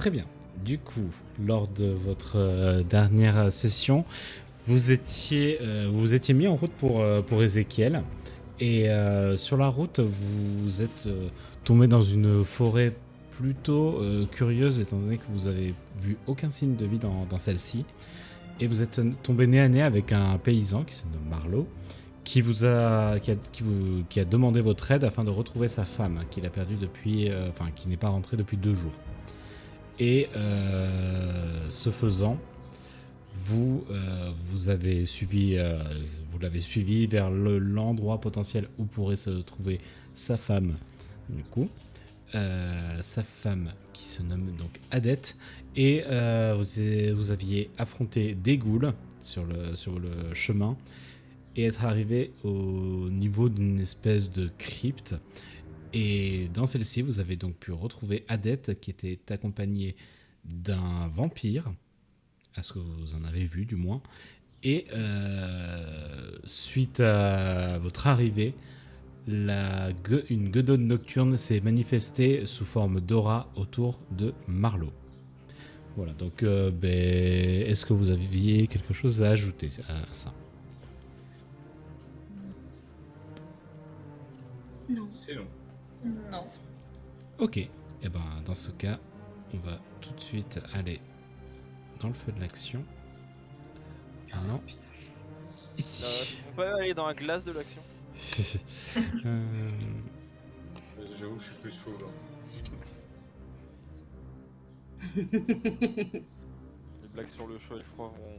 Très bien. Du coup, lors de votre dernière session, vous étiez mis en route pour Ézéchiel. Et sur la route, vous êtes tombé dans une forêt plutôt curieuse, étant donné que vous avez vu aucun signe de vie dans celle-ci. Et vous êtes tombé nez à nez avec un paysan qui se nomme Marlowe, qui a demandé votre aide afin de retrouver sa femme, qu'il a perdue depuis, qui n'est pas rentrée depuis 2 jours. Et ce faisant, vous l'avez suivi vers l'endroit potentiel où pourrait se trouver sa femme. Du coup, sa femme qui se nomme donc Adette, et vous aviez affronté des ghouls sur le chemin et être arrivé au niveau d'une espèce de crypte. Et dans celle-ci, vous avez donc pu retrouver Adette, qui était accompagnée d'un vampire, à ce que vous en avez vu du moins. Et suite à votre arrivée, une gueudonne nocturne s'est manifestée sous forme d'aura autour de Marlowe. Voilà, donc est-ce que vous aviez quelque chose à ajouter à ça? Non. C'est long. Non. Ok, et dans ce cas, on va tout de suite aller dans le feu de l'action. Ah non, Putain. ici. Faut pas aller dans la glace de l'action. J'avoue, je suis plus chaud là. Les blagues sur le chaud et le froid vont...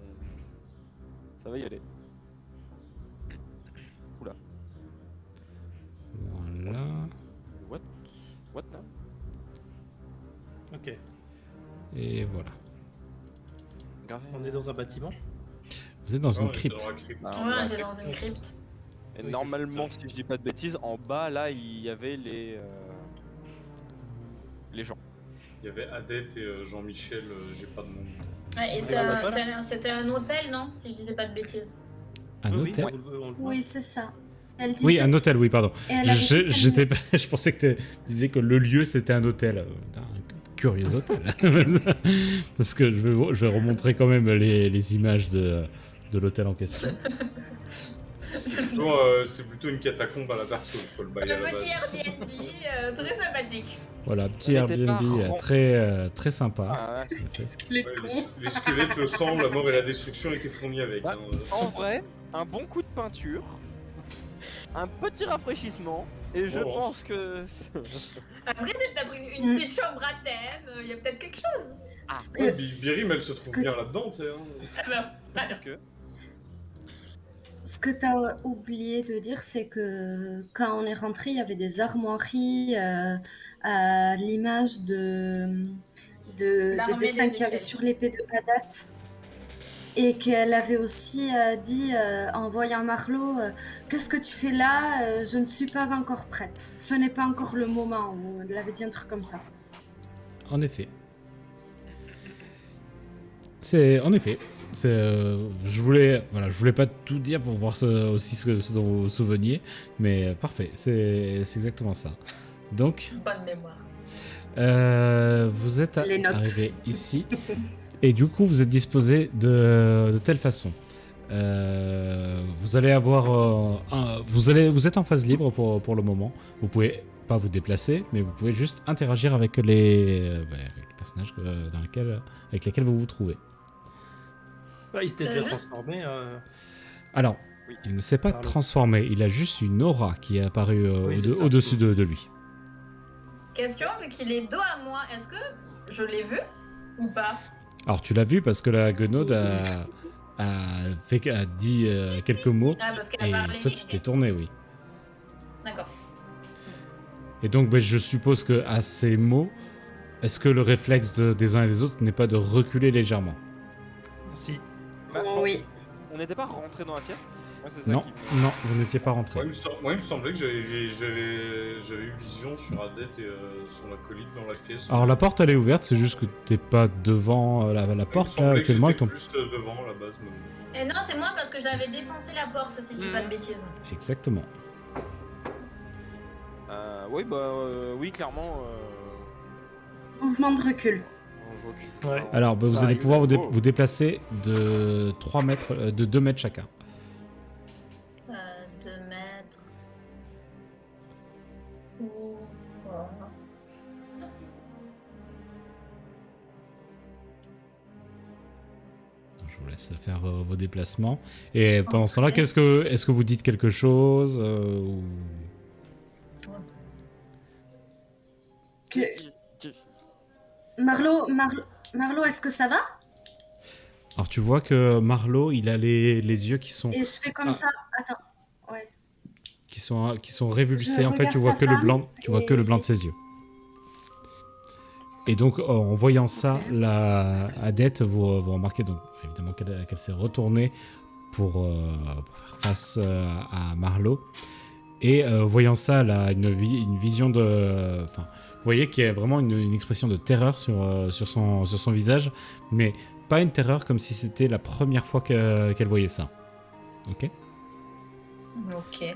Ça va y aller. Oula. Voilà. What now? Ok, Et voilà. Gravé. on est dans un bâtiment. Vous êtes dans une Ouais, crypte. dans la crypte. Ah, Ouais, voilà. on était dans une crypte. Et Oui, normalement, c'est ça. si je dis pas de bêtises, en bas là, il y avait les gens. Il y avait Adette et Jean-Michel, j'ai pas de nom. Ouais, et c'était un hôtel, non? Si je disais pas de bêtises. Un Oui, hôtel. on le voit. Oui, c'est ça. Elle Oui, disait- un hôtel, oui, pardon. Et elle avait dit qu'elle- Je pensais que tu disais que le lieu c'était un hôtel. Un curieux hôtel. Parce que je vais remontrer quand même les images de l'hôtel en question. C'était plutôt une catacombe à la Dark Souls, quoi, le bail à Le la petit base. Airbnb, très sympathique. Voilà, petit Elle était pas Airbnb rond. très sympa. Ah, ouais. en fait. Les Ouais, cons. les squelettes, le sang, la mort et la destruction étaient fournis avec. Ouais. En vrai, un bon coup de peinture, un petit rafraîchissement, et je Oh. pense que... Après, c'est peut-être une petite chambre à thème, il y a peut-être quelque chose. Ce Ouais, que, Birim, elle se trouve que- bien là-dedans, tu sais. Hein. Alors, que... ce que tu as oublié de dire, c'est que quand on est rentré, il y avait des armoiries à l'image des L'armée dessins des qu'il y avait Échelles. sur l'épée de Hadat. Et qu'elle avait aussi dit en voyant Marlowe, qu'est-ce que tu fais là? Je ne suis pas encore prête. Ce n'est pas encore le moment. Ou elle avait dit un truc comme ça. En effet. Je voulais pas tout dire pour voir ce dont vous vous souveniez, mais parfait, c'est exactement ça. Donc, bonne mémoire. vous êtes Les notes. arrivé ici, et du coup, vous êtes disposé de telle façon. Vous allez avoir vous êtes en phase libre pour le moment. Vous pouvez pas vous déplacer, mais vous pouvez juste interagir avec les personnages avec lesquels vous vous trouvez. Ouais, il s'était déjà Juste- transformé. Alors, Oui. il ne s'est pas Pardon. transformé, il a juste une aura qui est apparue Oui, c'est ça. au-dessus de lui. Question, vu qu'il est dos à moi, est-ce que je l'ai vu ou pas? Alors, tu l'as vu parce que la guenaude a dit quelques mots, Ah, parce qu'elle et a parlé. toi tu t'es tourné, oui. D'accord. Et donc, je suppose que à ces mots, est-ce que le réflexe des uns et des autres n'est pas de reculer légèrement? Si. Bah, bon, Oui. on n'était pas rentré dans la pièce? Ouais, c'est ça Non, qui- non, vous n'étiez pas rentré. Moi, il me semblait que j'avais eu vision sur Adette et son acolyte dans la pièce. Alors, la porte elle est ouverte, c'est juste que t'es pas devant la Il me porte là semblait que actuellement avec j'étais ton. plus devant à la base. Mais... Et non, c'est moi parce que j'avais défoncé la porte, si je dis pas de bêtises. Exactement. Oui, bah oui, clairement. Mouvement de recul. je recule. Ouais. Alors, bah, vous Ah, allez pouvoir oh. vous déplacer de 3 mètres, de 2 mètres chacun. 2 mètres. Ouh, voilà. Je vous laisse faire vos déplacements. Et pendant ce temps-là, Ok. est-ce que vous dites quelque chose ou... Que- Qu'est-ce- Marlo, est-ce que ça va? Alors, tu vois que Marlowe, il a les yeux qui sont, Et je fais comme Ah. ça. Attends. Ouais. qui sont révulsés. Je En fait, tu regarde vois ta que le femme blanc, tu vois que le blanc de ses yeux. Et donc, en voyant ça, Ok. la Adette, vous remarquez donc évidemment qu'elle s'est retournée pour faire face à Marlowe. Et voyant ça, elle a une vision de... Enfin, vous voyez qu'il y a vraiment une expression de terreur sur son visage, mais pas une terreur comme si c'était la première fois qu'elle voyait ça. Ok. Ok.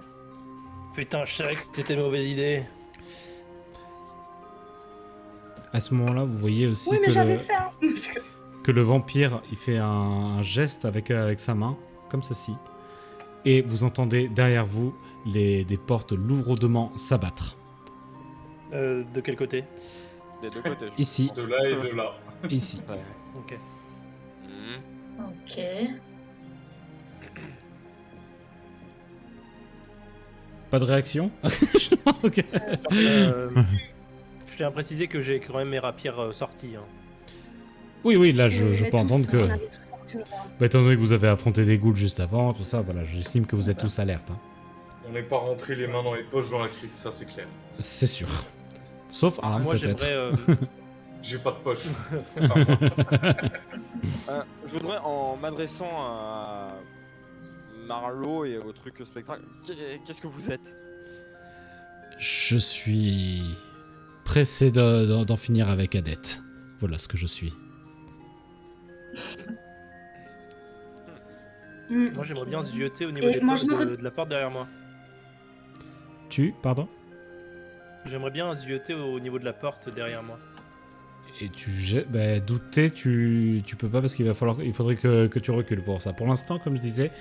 Putain, je savais que c'était une mauvaise idée. À ce moment-là, vous voyez aussi Oui, mais que, j'avais fait un... que le vampire, il fait un geste avec sa main, comme ceci. Et vous entendez derrière vous des portes lourdement s'abattre. De quel côté? Des deux côtés. je Ici. pense. De là et de là. Ici. Ouais. Ok. Mhm. Ok. Pas de réaction? Ok. Je tiens à préciser que j'ai quand même mes rapiers sortis. Hein. Oui, là, je Mais peux tous, entendre que... On avait tous sorti nos armes. Bah, étant donné que vous avez affronté des ghouls juste avant, tout ça, voilà, j'estime que vous êtes tous alertes. Hein. On n'est pas rentré les mains dans les poches dans la crypte, ça c'est clair. C'est sûr. Sauf Arm, Moi, peut-être. j'aimerais. J'ai pas de poche. C'est pas moi. Je voudrais, en m'adressant à Marlowe et au truc spectacle, qu'est-ce que vous êtes? Je suis pressé d'en finir avec Adette. Voilà ce que je suis. Moi, j'aimerais bien zioter au niveau Et moi, je me de la porte derrière moi. Pardon? J'aimerais bien zioter au niveau de la porte derrière moi. Et douter, tu peux pas parce il faudrait que tu recules pour ça. Pour l'instant, comme je disais,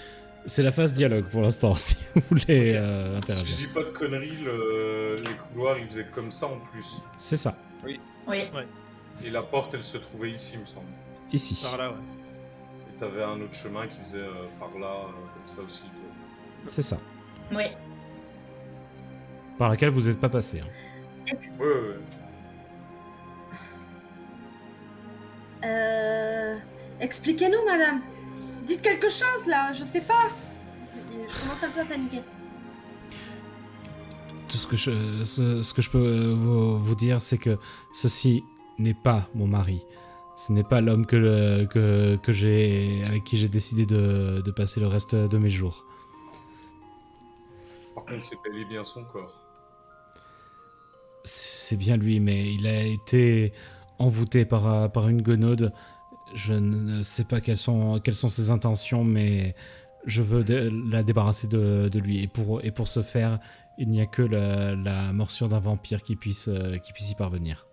c'est la phase dialogue pour l'instant, si vous voulez Si interagir. je dis pas de conneries, les couloirs ils faisaient comme ça en plus. C'est ça, Oui. Et la porte elle se trouvait ici, il me semble. ici. Par là, ouais. Et t'avais un autre chemin qui faisait par là, comme ça aussi. C'est ça. Oui. Par laquelle vous n'êtes pas passé. Hein. Ouais. Expliquez-nous, madame. Dites quelque chose, là. Je sais pas. Et je commence un peu à paniquer. Tout ce que je peux vous dire, c'est que ceci n'est pas mon mari. Ce n'est pas l'homme avec qui j'ai décidé de passer le reste de mes jours. Par contre, c'est bel et bien son corps. C'est bien lui, mais il a été envoûté par une gonode. Je ne sais pas quelles sont ses intentions, mais je veux la débarrasser de lui. Et pour ce faire, il n'y a que la morsure d'un vampire qui puisse y parvenir.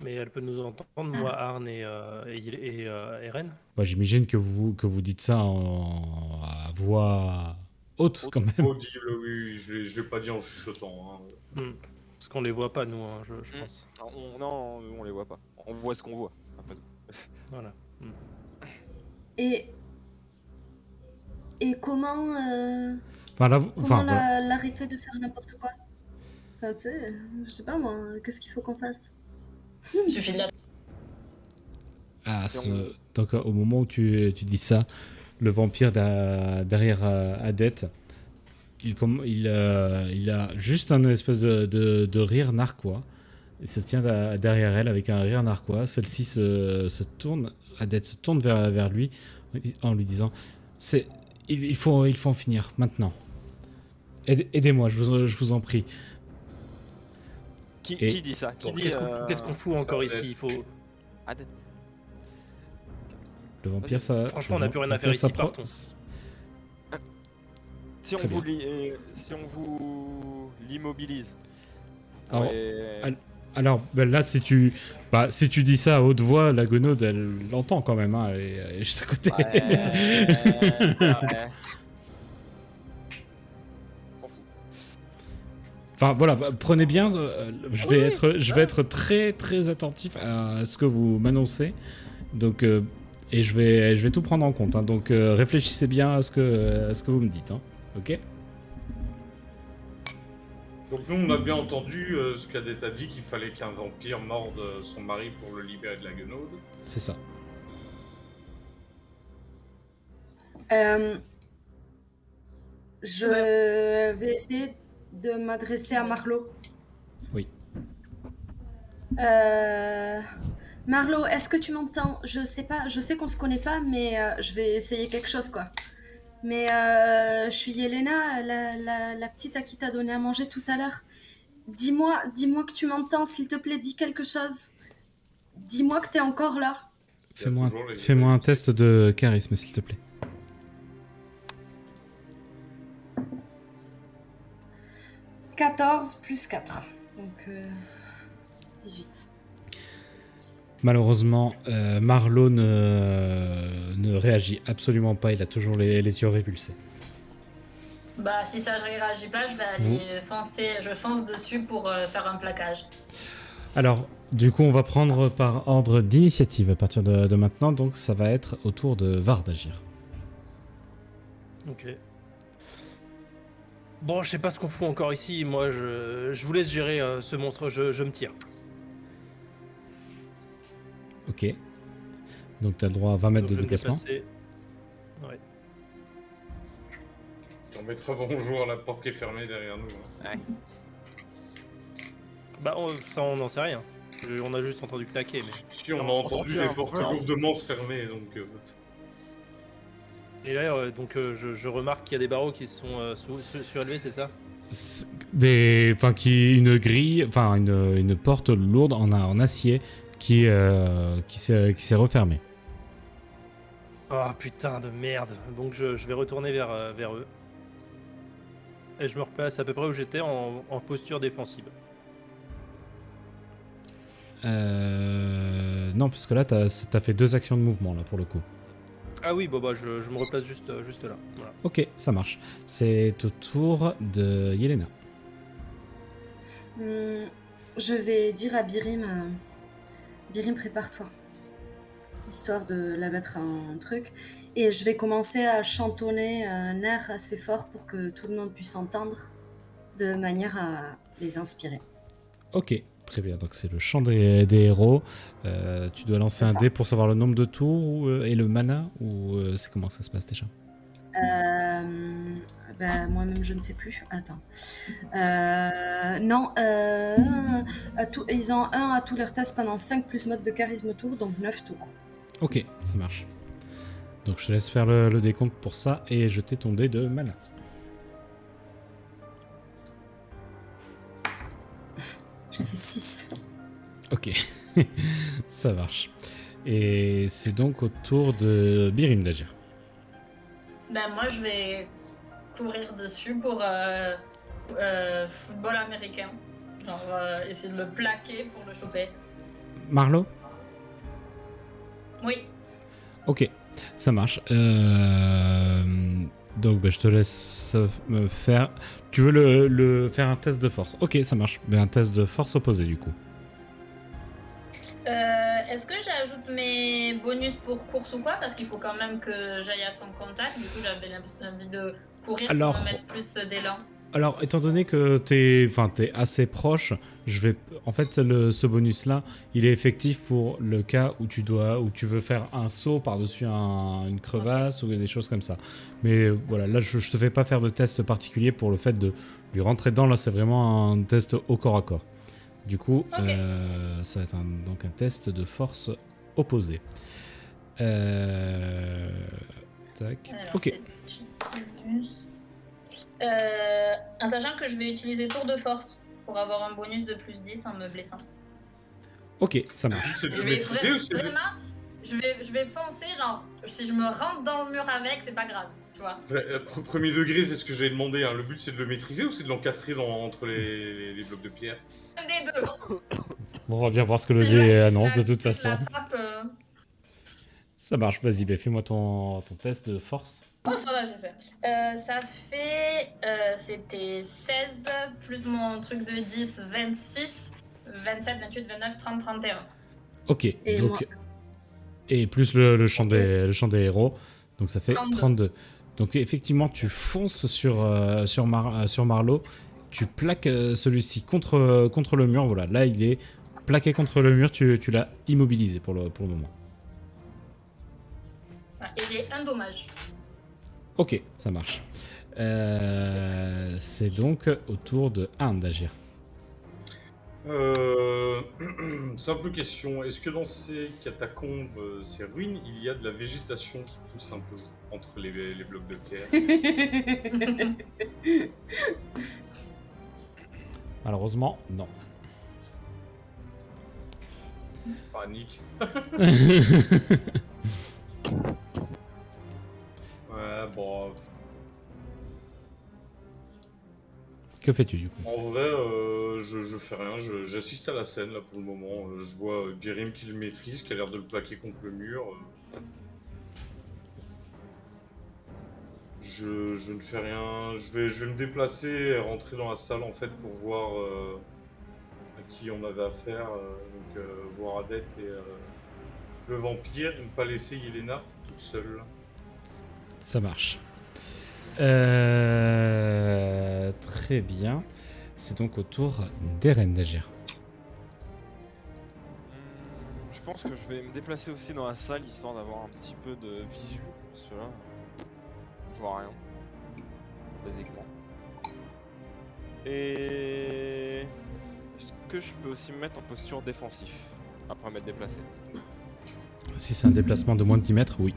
Mais elle peut nous entendre, moi, Arn et Eren. Moi, j'imagine que vous dites ça à voix haute, quand même. Oh, dis-le, oui, je l'ai pas dit en chuchotant. Hein. Parce qu'on les voit pas, nous, hein, je pense. Non, on les voit pas. On voit ce qu'on voit. Après tout. Voilà. Et comment, Enfin, là, comment voilà. l'arrêter de faire n'importe quoi? Enfin, tu sais, je sais pas moi, qu'est-ce qu'il faut qu'on fasse? Il suffit de la. Donc, au moment où tu dis ça, le vampire derrière Adette, il a juste un espèce de rire narquois. Il se tient derrière elle avec un rire narquois. Celle-ci se tourne, Adette se tourne vers lui en lui disant il faut en finir maintenant. Aidez-moi, je vous en prie. Qui dit ça? Qui dit Qu'est-ce qu'on fout encore Adette. ici? Il faut... Adette. Le vampire, ça. Franchement, on n'a plus rien à faire ici, partons. Si on Très vous l'immobilise. Alors, alors, ben là, si tu Bah, si tu dis ça à haute voix, la gonode, elle l'entend quand même, hein, elle est juste à côté. C'est vrai. M'en fous. Enfin voilà, prenez bien, je vais être très très attentif à ce que vous m'annoncez. Donc et je vais tout prendre en compte, hein. Donc réfléchissez bien à ce que vous me dites, hein. OK? Donc nous, on a bien entendu ce qu'Adette a dit, qu'il fallait qu'un vampire morde son mari pour le libérer de la guenaude. C'est ça. Je vais essayer de m'adresser à Marlo. Oui. Marlo, est-ce que tu m'entends? Je sais pas, je sais qu'on se connaît pas, mais je vais essayer quelque chose, quoi. Mais je suis Yelena, la petite à qui t'as donné à manger tout à l'heure. Dis-moi que tu m'entends, s'il te plaît, dis quelque chose. Dis-moi que t'es encore là. Fais-moi un test de charisme, s'il te plaît. 14 plus 4, donc 18. Malheureusement, Marlo ne réagit absolument pas, il a toujours les yeux révulsés. Bah, si ça, je réagis pas, je vais aller foncer. Je fonce dessus pour faire un plaquage. Alors, du coup, on va prendre par ordre d'initiative à partir de maintenant, donc ça va être au tour de Var d'agir. Ok. Bon, je sais pas ce qu'on fout encore ici. Moi, je vous laisse gérer ce monstre. Je me tire. Ok. Donc, tu as le droit à 20 mètres Donc, de je vais me déplacement. déplacer. Ouais. On mettra bonjour à la porte qui est fermée derrière nous. Hein. Ouais. Bah, ça, on n'en sait rien. On a juste entendu claquer, mais... Si, on a entendu des portes lourdement se fermer, donc... Et là, je remarque qu'il y a des barreaux qui sont surélevés, c'est ça? Une grille, enfin une porte lourde en acier qui s'est refermée. Oh putain de merde. Donc je vais retourner vers eux. Et je me replace à peu près où j'étais en posture défensive. Non, parce que là, t'as fait 2 actions de mouvement, là, pour le coup. Ah oui, bah je me replace juste là. Voilà. Ok, ça marche. C'est au tour de Yelena. Je vais dire à Birim, Birim, prépare-toi. Histoire de la mettre en truc. Et je vais commencer à chantonner un air assez fort pour que tout le monde puisse entendre, de manière à les inspirer. Ok, très bien. Donc c'est le chant des héros. Tu dois lancer un dé pour savoir le nombre de tours et le mana, ou c'est comment ça se passe déjà? Moi-même je ne sais plus. Attends. Non. Ils ont 1 à tous leurs tests pendant 5 plus mode de charisme tour, donc 9 tours. Ok, ça marche. Donc je te laisse faire le décompte pour ça et jeter ton dé de mana. J'ai fait 6. Ok, ça marche. Et c'est donc au tour de Birim d'agir. Ben moi, je vais courir dessus pour football américain. Genre essayer de le plaquer pour le choper. Marlo? Oui. Ok, ça marche. Donc je te laisse me faire... Tu veux le faire un test de force? Ok, ça marche. Un test de force opposée du coup. Est-ce que j'ajoute mes bonus pour course ou quoi? Parce qu'il faut quand même que j'aille à son contact. Du coup, j'avais envie de courir pour me mettre plus d'élan. Alors, étant donné que t'es assez proche, en fait, ce bonus-là, il est effectif pour le cas où tu veux faire un saut par-dessus une crevasse ou des choses comme ça. Mais voilà, là, je te fais pas faire de test particulier pour le fait de lui rentrer dedans. Là, c'est vraiment un test au corps à corps. Du coup, ça va être donc un test de force opposée. Tac. Alors, ok. En sachant que je vais utiliser tour de force pour avoir un bonus de plus 10 en me blessant. Ok, ça marche. C'est de maîtriser ou c'est de... Vraiment, je vais foncer, genre, si je me rentre dans le mur avec, c'est pas grave, tu vois. Premier degré, c'est ce que j'avais demandé. Hein. Le but, c'est de le maîtriser ou c'est de l'encastrer entre les blocs de pierre? Un des deux. Bon, on va bien voir ce que le C'est là dé que annonce de la- toute la façon. frappe, Ça marche, vas-y, bah, fais-moi ton test de force. Oh, ça va, j'ai fait. Ça fait. C'était 16 plus mon truc de 10, 26, 27, 28, 29, 30, 31. Ok, Et donc... moi. Et plus le chant le chant des héros, donc ça fait 32. 32. Donc effectivement, tu fonces sur Marlowe, tu plaques celui-ci contre le mur, voilà, là il est plaqué contre le mur, tu l'as immobilisé pour le moment. Ah, et j'ai un dommage. Ok, ça marche. C'est donc au tour de Arne d'agir. Simple question, est-ce que dans ces catacombes, ces ruines, il y a de la végétation qui pousse un peu entre les blocs de pierre? Malheureusement, non. Panique. Ouais, bon... Que fais-tu du coup? En vrai, je fais rien, j'assiste à la scène là pour le moment. Je vois Guérim qui le maîtrise, qui a l'air de le plaquer contre le mur. Je ne fais rien, je vais me déplacer et rentrer dans la salle en fait pour voir à qui on avait affaire. Donc voir Adette et le vampire, et ne pas laisser Yelena toute seule. Ça marche. Très bien. C'est donc au tour d'Eren d'agir. Je pense que je vais me déplacer aussi dans la salle histoire d'avoir un petit peu de visu. Parce que là, je vois rien. Basiquement. Et est-ce que je peux aussi me mettre en posture défensif après m'être déplacé? Si c'est un déplacement de moins de 10 mètres, oui.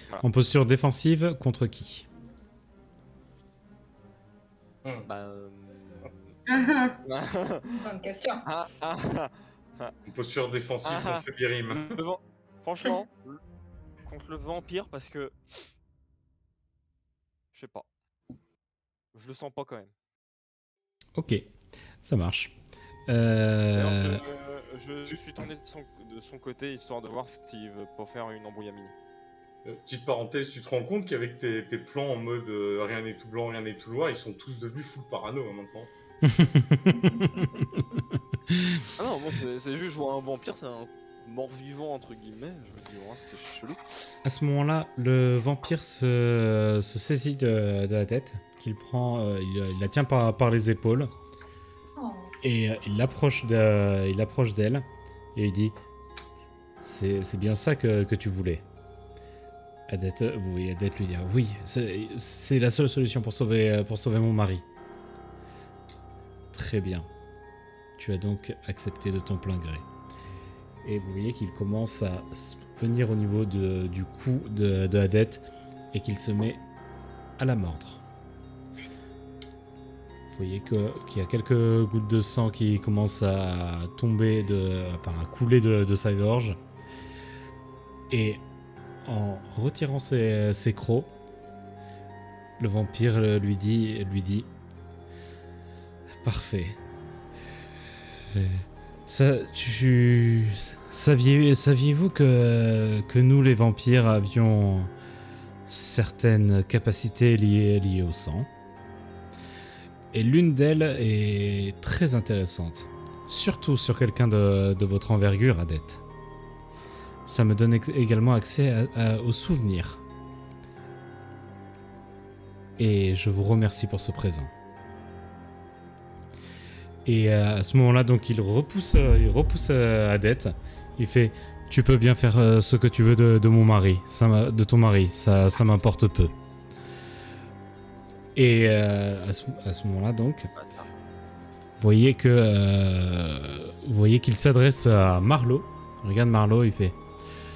Voilà. En posture défensive, contre qui? Bah, Bonne question. Une posture défensive Ah. contre Guérim. Franchement, contre le vampire, parce que je sais pas, je le sens pas quand même. Ok, ça marche. D'ailleurs, je suis tourné de son côté histoire de voir s'il veut pas faire une embrouillamine. Petite parenthèse, tu te rends compte qu'avec tes plans en mode rien n'est tout blanc, rien n'est tout noir, ils sont tous devenus full parano hein, maintenant. Ah non, moi c'est juste, je vois un vampire, c'est un mort-vivant entre guillemets, je me dis, oh, c'est chelou. À ce moment-là, le vampire se saisit de la tête, qu'il prend, il la tient par les épaules, Oh. et il l'approche d'elle, et il dit « C'est bien ça que tu voulais ». Adette, vous voyez Adette lui dire « Oui, c'est la seule solution pour sauver mon mari ». Très bien. Tu as donc accepté de ton plein gré. Et vous voyez qu'il commence à se venir au niveau du cou de Adette et qu'il se met à la mordre. Vous voyez qu'il y a quelques gouttes de sang qui commencent à tomber, à couler de sa gorge. Et en retirant ses crocs, le vampire lui dit Parfait. Saviez-vous que nous, les vampires, avions certaines capacités liées au sang? Et l'une d'elles est très intéressante, surtout sur quelqu'un de votre envergure, Adette. Ça me donne également accès aux souvenirs. Et je vous remercie pour ce présent. Et à ce moment-là, donc, il repousse Adette. Il fait « Tu peux bien faire ce que tu veux de mon mari, de ton mari, ça m'importe peu. » Et à ce moment-là, donc, vous voyez qu'il s'adresse à Marlowe. Regarde Marlowe, il fait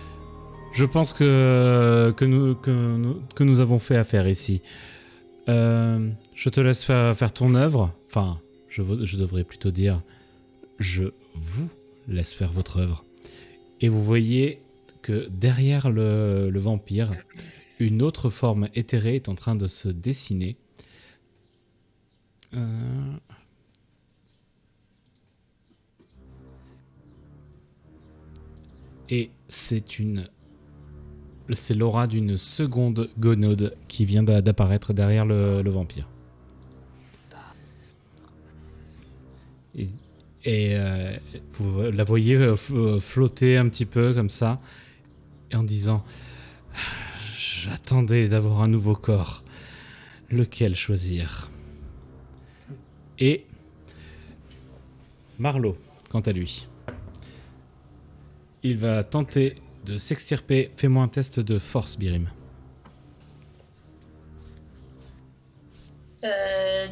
« Je pense que nous avons fait affaire ici. Je te laisse faire ton œuvre. Enfin, je devrais plutôt dire je vous laisse faire votre œuvre. » Et vous voyez que derrière le vampire, une autre forme éthérée est en train de se dessiner. Et c'est l'aura d'une seconde gonode qui vient d'apparaître derrière le vampire. Et vous la voyez flotter un petit peu comme ça, et en disant « J'attendais d'avoir un nouveau corps. Lequel choisir ?» Et Marlowe, quant à lui, il va tenter de s'extirper. Fais-moi un test de force, Birim.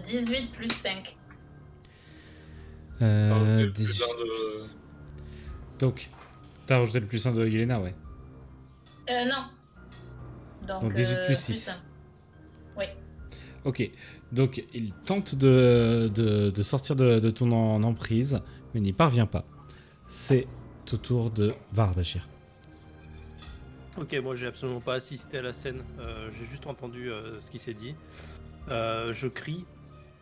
18 plus 5. 18. Donc, t'as rajouté le plus 1 de Yelena, ouais. Non. Donc 18 plus 6. Oui. Ok, donc il tente de sortir de ton emprise, mais n'y parvient pas. C'est au tour de Var d'agir. Ok, moi j'ai absolument pas assisté à la scène, j'ai juste entendu ce qui s'est dit. Je crie,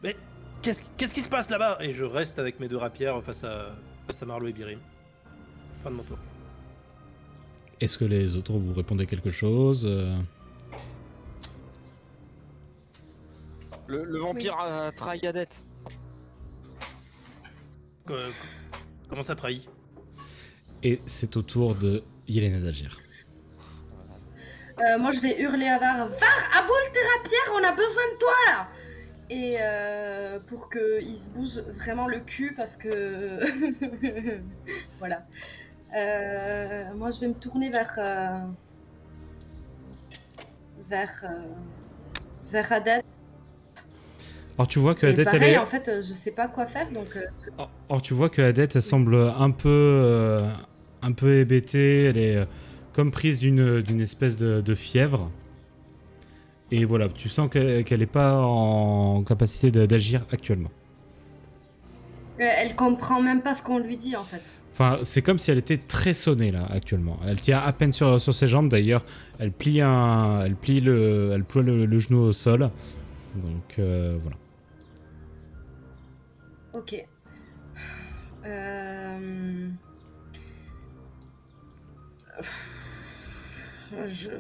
mais qu'est-ce qui se passe là-bas? Et je reste avec mes deux rapières face à Marlowe et Birim. Fin de mon tour. Est-ce que les autres vous répondez quelque chose? Le vampire a trahi Adette. Comment ça trahit? Et c'est au tour de Yelena d'agir. Moi, je vais hurler à Var. Var, aboule tes rapières, on a besoin de toi là. Et pour qu'il se bouge vraiment le cul parce que voilà. Moi, je vais me tourner vers Adette. Alors tu vois que Et Adette, pareil, elle est... en fait, je sais pas quoi faire, donc. Or tu vois que Adette, elle semble un peu hébétée. Elle est comme prise d'une espèce de fièvre. Et voilà, tu sens qu'elle n'est pas en capacité d'agir actuellement. Elle comprend même pas ce qu'on lui dit, en fait. Enfin, c'est comme si elle était très sonnée là actuellement. Elle tient à peine sur ses jambes. D'ailleurs, elle plie le genou au sol. Donc voilà. Ok.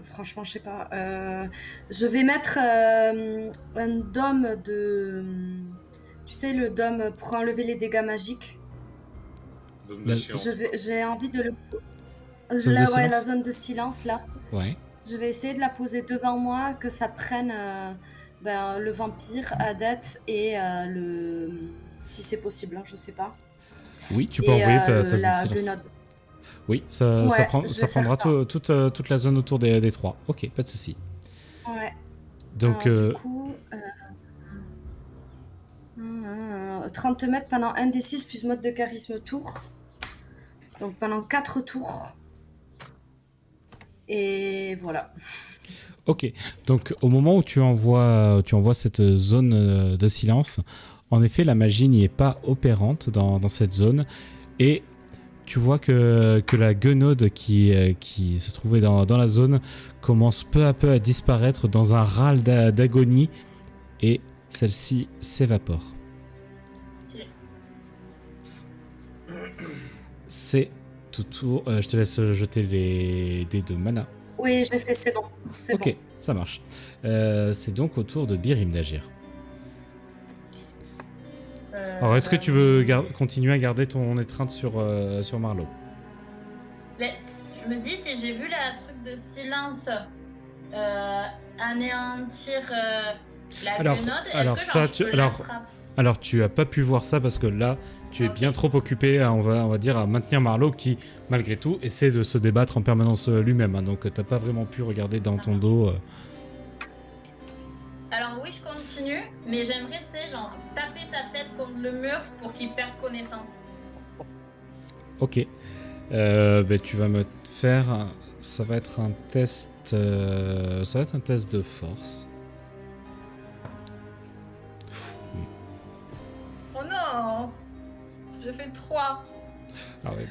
Franchement, je sais pas. Je vais mettre un dôme de. Tu sais, le dôme pour enlever les dégâts magiques. Dôme de silence. J'ai envie de le. Zone de silence La zone de silence, là. Ouais. Je vais essayer de la poser devant moi, que ça prenne le vampire, Adette et le. Si c'est possible, hein, je sais pas. Oui, tu peux envoyer ta zone de la silence. Gunode. Oui, ça Ouais, ça je vais prendra faire toute la zone autour des trois. Ok, pas de souci. Ouais. Donc, Alors, du coup, 30 mètres pendant 1 des 6 plus mode de charisme tour. Donc pendant 4 tours. Et voilà. ok. Donc, au moment où tu envoies cette zone de silence, en effet, la magie n'y est pas opérante dans cette zone. Et tu vois que la guenaude qui se trouvait dans la zone commence peu à peu à disparaître dans un râle d'agonie. Et celle-ci s'évapore. C'est tout tour. Je te laisse jeter les dés de mana. Oui, j'ai fait, c'est bon. C'est Ok, ça marche. C'est donc au tour de Birim d'agir. Alors, est-ce que tu veux continuer à garder ton étreinte sur Marlowe? Mais je me dis, si j'ai vu la truc de silence anéantir la guenaude, est-ce que je peux l'attraper? Alors, tu as pas pu voir ça parce que là, tu es bien trop occupé, on va dire, à maintenir Marlowe qui, malgré tout, essaie de se débattre en permanence lui-même. Hein, donc, t'as pas vraiment pu regarder dans ton dos. Alors oui, je continue, mais j'aimerais, tu sais, genre, taper sa tête contre le mur pour qu'il perde connaissance. Ok. Tu vas me faire... Ça va être un test... ça va être un test de force. Oh non! J'ai fait 3. Ah ouais,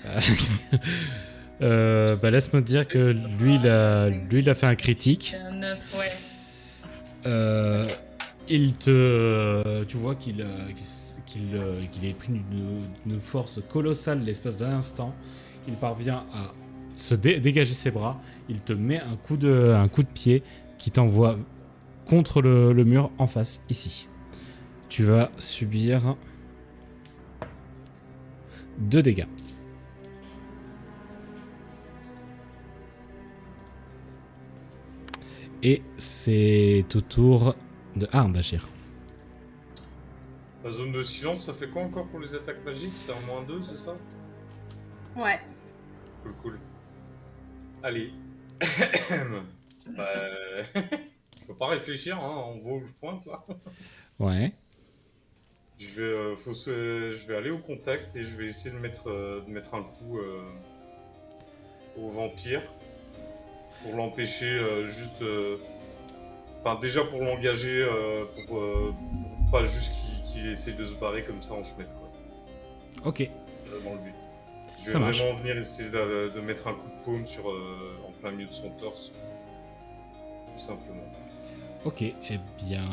laisse-moi te dire que lui, il a fait un critique. 9, ouais. Tu vois qu'il est pris d'une force colossale l'espace d'un instant. Il parvient à se dégager ses bras. Il te met un coup de pied qui t'envoie contre le mur en face, ici. Tu vas subir 2 dégâts. Et c'est au tour de Arndashir. La zone de silence, ça fait quoi encore pour les attaques magiques? C'est un -2, c'est ça? Ouais. Cool. Allez. Bah... Je peux pas réfléchir, hein, on voit où je pointe là. Ouais. Je vais aller au contact et je vais essayer de mettre un coup au vampire pour l'empêcher Enfin, déjà pour l'engager, pour pas juste qu'il essaye de se barrer comme ça en chemin, quoi. Ok. Dans le but. Je Ça vais marche. vraiment venir essayer de mettre un coup de paume en plein milieu de son torse. Tout simplement. Ok, eh bien,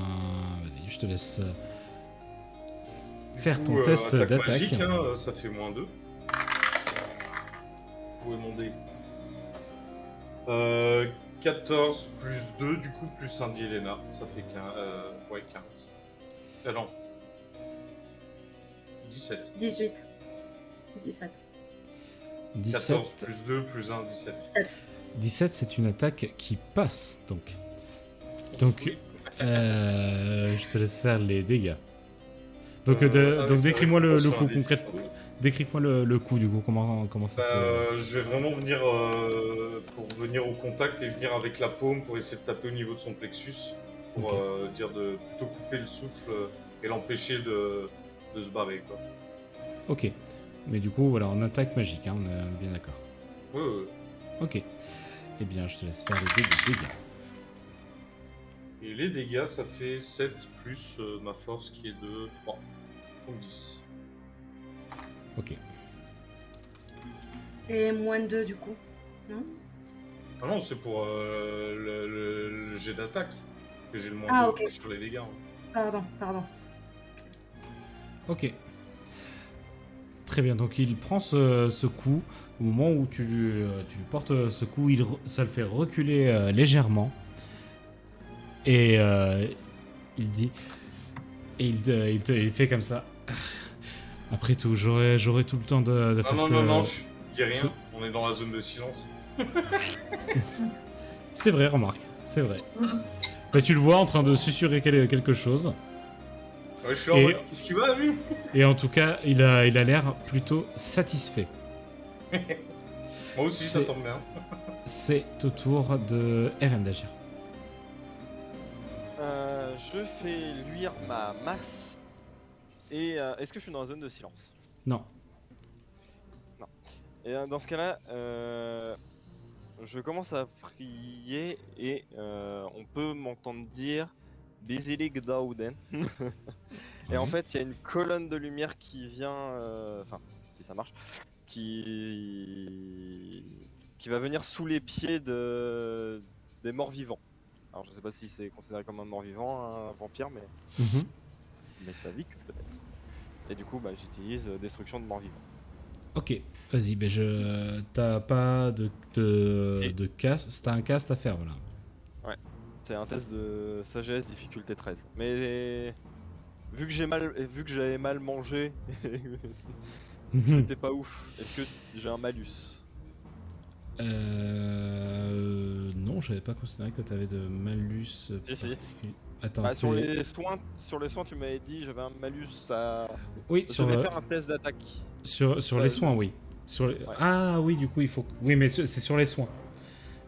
vas-y, je te laisse faire Du ton coup, test attaque d'attaque. magique, hein, ça fait -2. Où est mon dé 14 plus 2, du coup, plus un d'Yelena. Ça fait 15. Non. 17. 18. 17. 17. 14 plus 2 plus 1, 17. 17. 17, c'est une attaque qui passe, donc. Donc, je te laisse faire les dégâts. Donc, donc décris-moi le coup concrètement. Décris-moi le coup, du coup, comment ça se... Je vais vraiment venir pour venir au contact et venir avec la paume pour essayer de taper au niveau de son plexus. Pour Ok. dire de plutôt couper le souffle et l'empêcher de se barrer, quoi. Ok. Mais du coup, voilà, en attaque magique, hein, on est bien d'accord. Ouais. Ok. Eh bien, je te laisse faire les dégâts. Et les dégâts, ça fait 7 plus ma force qui est de 3. Donc 10. Ok. Et -2 du coup. Non? Ah non, c'est pour le jet d'attaque que j'ai le moins Ah, de ok. sur les dégâts. Hein. Pardon. Ok. Très bien, donc il prend ce coup. Au moment où tu lui portes ce coup, ça le fait reculer légèrement. Et il dit... Et il fait comme ça. Après tout, j'aurai tout le temps de faire Non, je dis rien. ce- On est dans la zone de silence. C'est vrai, remarque. C'est vrai. Bah, tu le vois en train de susurrer quelque chose. Ouais, je suis en Et- mode, qu'est-ce qu'il va, lui? Et en tout cas, il a l'air plutôt satisfait. Moi aussi, ça C'est- tombe bien. C'est au tour de Eren d'agir. Je fais luire ma masse. Et est-ce que je suis dans la zone de silence? Non. Et dans ce cas-là, je commence à prier et on peut m'entendre dire Bézilig Daouden. Et en fait, il y a une colonne de lumière qui vient, enfin, si ça marche, qui va venir sous les pieds des morts vivants. Alors, je sais pas si c'est considéré comme un mort vivant, un vampire, mais métallique peut-être. Et du coup, bah, j'utilise destruction de morts vivants. Ok, vas-y, ben t'as pas Si. de cast, t'as un cast à faire, voilà. C'est un test de sagesse, difficulté 13. Mais vu que j'avais mal mangé, c'était pas ouf. Est-ce que j'ai un malus? Non, j'avais pas considéré que t'avais de malus Si. particulier. Attends, Bah, sur c'était- les soins, tu m'avais dit j'avais un malus à. Oui, Je sur, devais faire un test d'attaque. sur les soins, oui. Ouais. Ah oui, du coup, il faut... Oui, mais c'est sur les soins.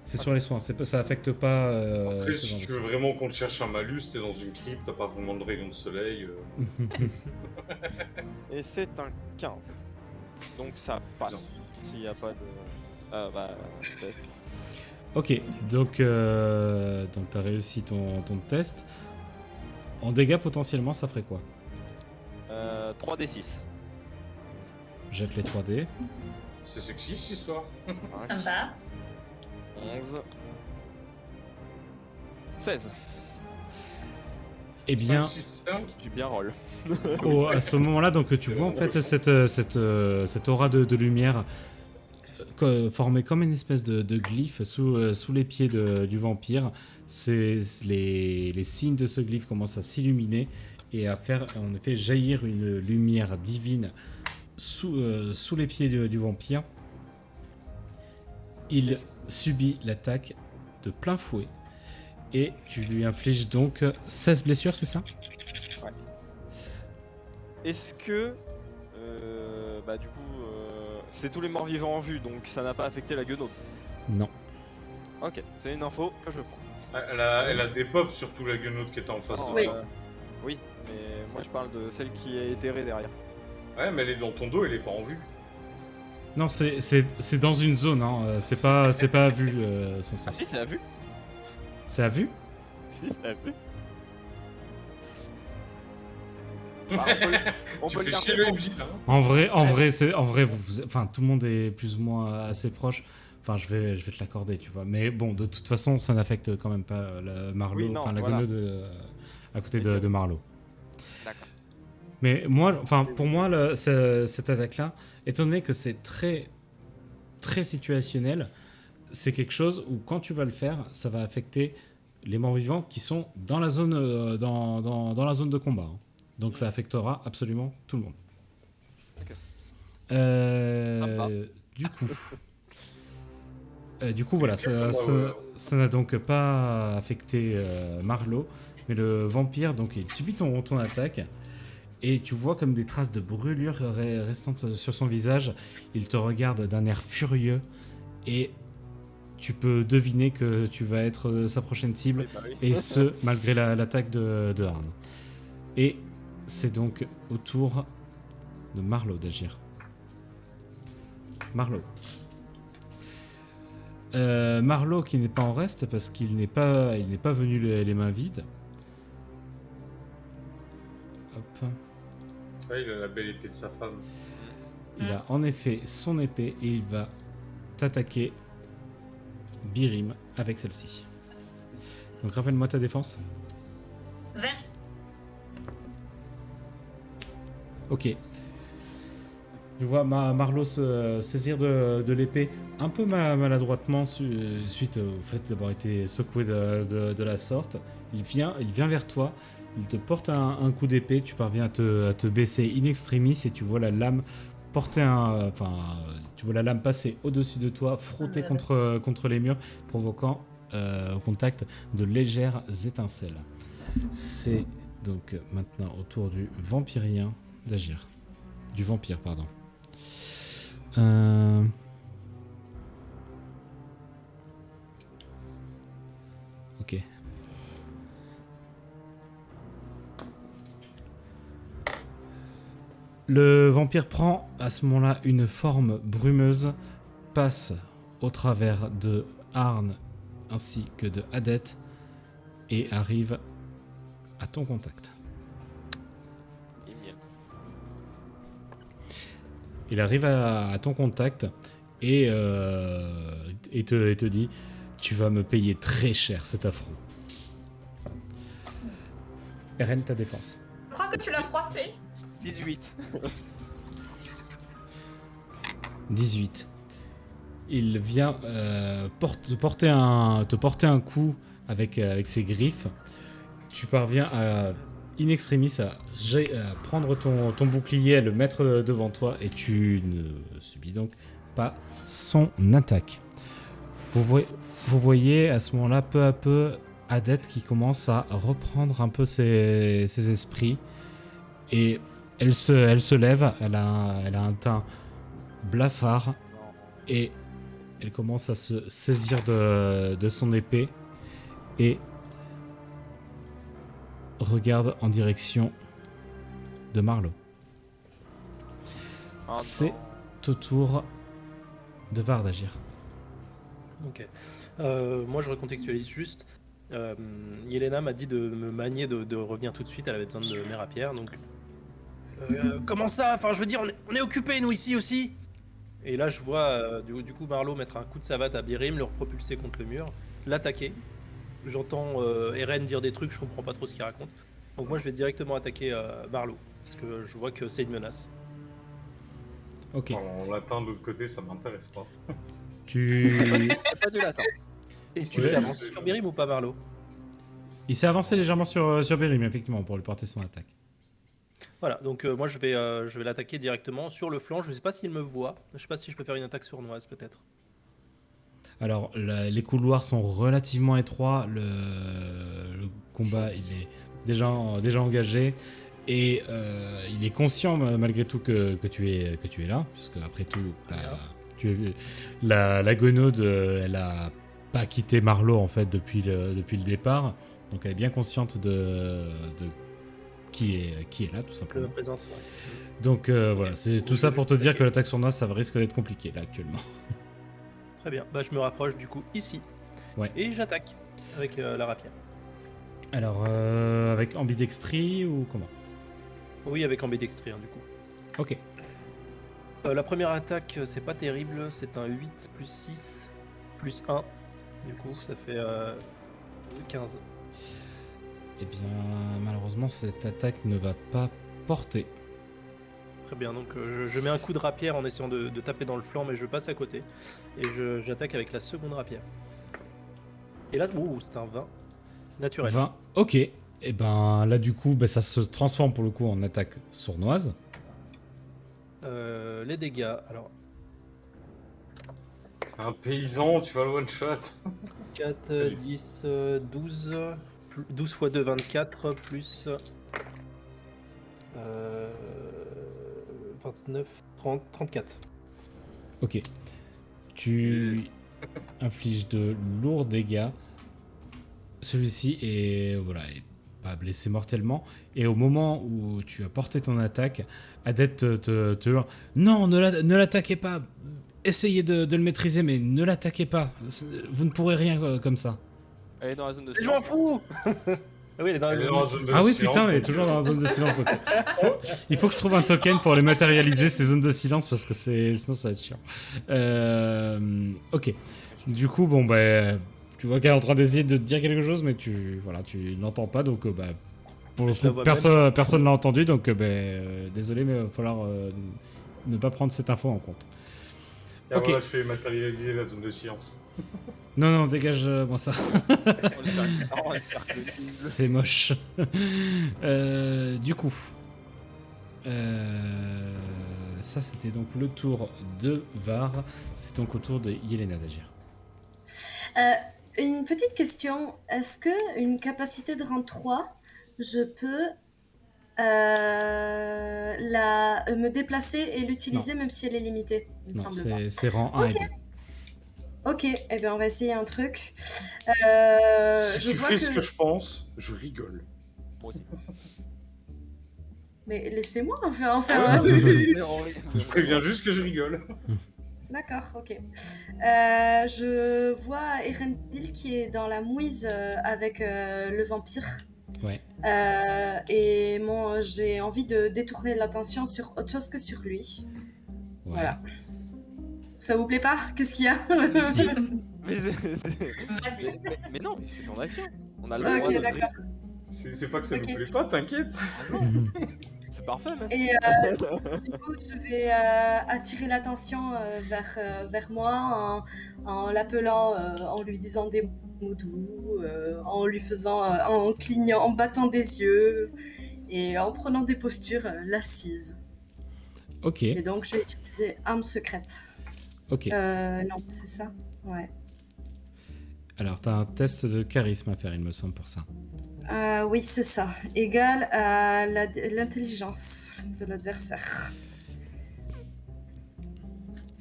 C'est sur les soins, ça affecte pas... Après, ce si genre tu de veux choses. vraiment qu'on te cherche un malus, t'es dans une crypte, t'as pas vraiment de rayon de soleil. Et c'est un 15. Donc ça passe. Putain. S'il n'y a pas de. Ah bah. peut-être. Ok, donc t'as réussi ton test. En dégâts, potentiellement, ça ferait quoi? 3d6. Jette les 3D. C'est sexy cette histoire. 5, Sympa. 11. 16. Eh bien, 5, 6, 5. Tu bien roll. à ce moment-là, donc tu vois en fait cette aura de lumière formée comme une espèce de glyphe sous les pieds du vampire. Les signes de ce glyphe commencent à s'illuminer et à faire en effet jaillir une lumière divine sous les pieds du vampire. Il subit l'attaque de plein fouet et tu lui infliges donc 16 blessures, c'est ça? Est-ce que... bah du coup, c'est tous les morts vivants en vue, donc ça n'a pas affecté la guenaude. Non. Ok, c'est une info que je prends. Elle a des pops, surtout la guenaude qui était en face de Oui. toi. Oui, mais moi je parle de celle qui est éthérée derrière. Ouais, mais elle est dans ton dos, elle est pas en vue. Non, c'est dans une zone, hein. C'est pas à vue, son sang. Ah si, c'est à vue. C'est à vue? Si, c'est à vue. Bah, on Tu peut fais le chier garder le pour- MJ là. Hein. En vrai, enfin, tout le monde est plus ou moins assez proche. Enfin, je vais te l'accorder, tu vois. Mais bon, de toute façon, ça n'affecte quand même pas Marlowe, Oui, non, enfin la voilà. guenaude à côté de Marlowe. D'accord. Mais moi, enfin, pour moi, cette attaque-là, étant donné que c'est très, très situationnel, c'est quelque chose où quand tu vas le faire, ça va affecter les morts vivants qui sont dans la zone, dans la zone de combat. Hein. Donc ça affectera absolument tout le monde. Ok. Euh, du coup, voilà, ça n'a donc pas affecté Marlowe, mais le vampire, donc il subit ton attaque. Et tu vois comme des traces de brûlure restantes sur son visage. Il te regarde d'un air furieux et tu peux deviner que tu vas être sa prochaine cible, Oui, bah oui. et ce, malgré l'attaque de Arne. Et c'est donc au tour de Marlowe d'agir. Marlowe. Marlowe qui n'est pas en reste parce qu'il n'est pas venu les mains vides. Hop. Ouais, il a la belle épée de sa femme. Il a en effet son épée et il va t'attaquer Birim avec celle-ci. Donc rappelle-moi ta défense. 20. Ok. Je vois Marlowe se saisir de l'épée un peu maladroitement suite au fait d'avoir été secoué de la sorte. Il vient vers toi, il te porte un coup d'épée, tu parviens à te baisser in extremis et tu vois la lame tu vois la lame passer au-dessus de toi, frotter contre les murs, provoquant au contact de légères étincelles. C'est donc maintenant au tour du vampirien d'agir. Du vampire, pardon. Ok. Le vampire prend à ce moment-là une forme brumeuse, passe au travers de Arne ainsi que de Adet et arrive à ton contact. Il arrive à ton contact et te dit « Tu vas me payer très cher cet affront. » Eren, ta défense. Je crois que tu l'as froissé. 18. 18. Il vient te porter un coup avec ses griffes. Tu parviens à in extremis à prendre ton bouclier, à le mettre devant toi et tu ne subis donc pas son attaque. Vous voyez à ce moment-là peu à peu Adet qui commence à reprendre un peu ses esprits et elle se lève, elle a un teint blafard et elle commence à se saisir de son épée et regarde en direction de Marlowe. Ah, C'est au tour de Var d'agir. Ok. Moi, je recontextualise juste. Yelena m'a dit de me manier, de revenir tout de suite. Elle avait besoin de mes rapières. Donc, comment ça? Enfin, je veux dire, on est occupés, nous, ici aussi. Et là, je vois du coup Marlowe mettre un coup de savate à Birim, le propulser contre le mur, l'attaquer. J'entends Eren dire des trucs, je comprends pas trop ce qu'il raconte. Donc moi je vais directement attaquer Marlowe, parce que je vois que c'est une menace. Ok. En latin de l'autre côté, ça m'intéresse pas. Tu... C'est pas du latin. Est-ce Ouais, qu'il s'est mais avancé c'est- sur Birim ou pas, Marlowe? Il s'est avancé légèrement sur Bérim, effectivement, pour lui porter son attaque. Voilà, donc moi je vais l'attaquer directement sur le flanc. Je sais pas s'il me voit. Je sais pas si je peux faire une attaque sournoise peut-être. Alors, les couloirs sont relativement étroits. Le combat, il est déjà engagé. Et il est conscient, malgré tout, que tu es là. Puisque, après tout, la gonode, elle a pas quitté Marlowe, en fait, depuis le départ. Donc, elle est bien consciente de qui est là, tout simplement. Le présence, ouais. Donc, voilà, c'est tout ça pour te dire que l'attaque sournoise, ça risque d'être compliqué, là, actuellement. Très bien, bah, je me rapproche du coup ici. Ouais. Et j'attaque avec la rapière. Alors, avec ambidextrie ou comment? Oui, avec ambidextrie, hein, du coup. Ok. La première attaque, c'est pas terrible, c'est un 8 plus 6 plus 1. Du coup, ça fait 15. Eh bien, malheureusement, cette attaque ne va pas porter. Très bien, donc je mets un coup de rapière en essayant de taper dans le flanc, mais je passe à côté. Et j'attaque avec la seconde rapière. Et là, c'est un 20 naturel. 20, ok. Et ben là, du coup, ça se transforme pour le coup en attaque sournoise. Les dégâts, alors C'est un paysan, tu vas le one shot. 4, 10, 12, 12 x 2, 24, plus 29, 30, 34. Ok. Tu infliges de lourds dégâts. Celui-ci est pas blessé mortellement. Et au moment où tu as porté ton attaque, Adette te hurle: non, ne l'attaquez pas. Essayez de le maîtriser, mais ne l'attaquez pas. Vous ne pourrez rien comme ça. Elle est dans la zone de Je m'en silence. fous. Ah oui, elle est dans la Elle est zone. dans la zone de Ah oui, silence, putain, elle est donc, toujours dans la zone de silence. Donc, il faut que je trouve un token pour les matérialiser, ces zones de silence, parce que sinon ça va être chiant. Ok. Du coup, bon, tu vois qu'elle est en train d'essayer de te dire quelque chose, mais tu n'entends pas, donc pour le Je la coup, vois personne l'a entendu, donc désolé, mais il va falloir ne pas prendre cette info en compte. Ah, Ok. voilà, je fais matérialiser la zone de silence. Non, dégage-moi ça. On le fait. Oh, on va le faire. C'est moche. Du coup, ça c'était donc le tour de Var. C'est donc au tour de Yelena d'agir. Une petite question. Est-ce que une capacité de rang 3, je peux me déplacer et l'utiliser même si elle est limitée? Il me Non, semble pas. c'est rang 1 et 2. Ok, eh bien on va essayer un truc. Si Je tu vois fais que... ce que je pense, je rigole. Moi aussi. Mais laissez-moi enfin. Je préviens juste que je rigole. D'accord, ok. Je vois Erendil qui est dans la mouise avec le vampire. Ouais. Et j'ai envie de détourner l'attention sur autre chose que sur lui. Ouais. Voilà. Ça vous plaît pas? Qu'est-ce qu'il y a? Si. Mais, Vas-y. mais non, mais fais ton action. On a le Ok, droit de. d'accord. C'est pas que ça Ok. nous plaît pas, t'inquiète. C'est parfait, même. Et du coup, je vais attirer l'attention vers moi en l'appelant, en lui disant des mots doux, en lui faisant, en clignant, en battant des yeux et en prenant des postures lascives. Ok. Et donc, je vais utiliser arme secrète. Ok. Non, c'est ça? Ouais. Alors, t'as un test de charisme à faire, il me semble, pour ça. Oui, c'est ça. Égal à l'intelligence de l'adversaire.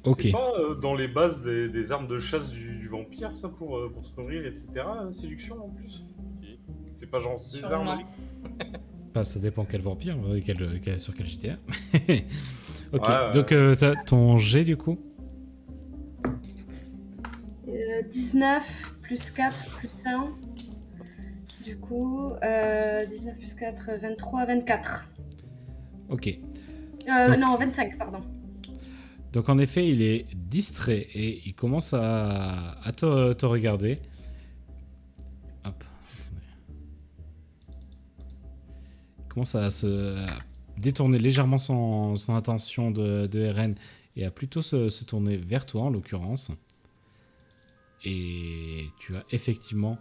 Ok. C'est pas dans les bases des armes de chasse du vampire, ça, pour se nourrir, etc. La séduction en plus. C'est pas genre 6 Sûrement. armes. Ça dépend quel vampire, sur quel JDR. Ok, Ouais. donc t'as ton G du coup. 19 plus 4 plus 1. Du coup, 19 plus 4, 23, 24. Ok. Donc- Non, 25, pardon. Donc en effet, il est distrait et il commence à te regarder. Hop. Attendez. commence à détourner légèrement son attention de RN et à plutôt se tourner vers toi en l'occurrence. Et tu as effectivement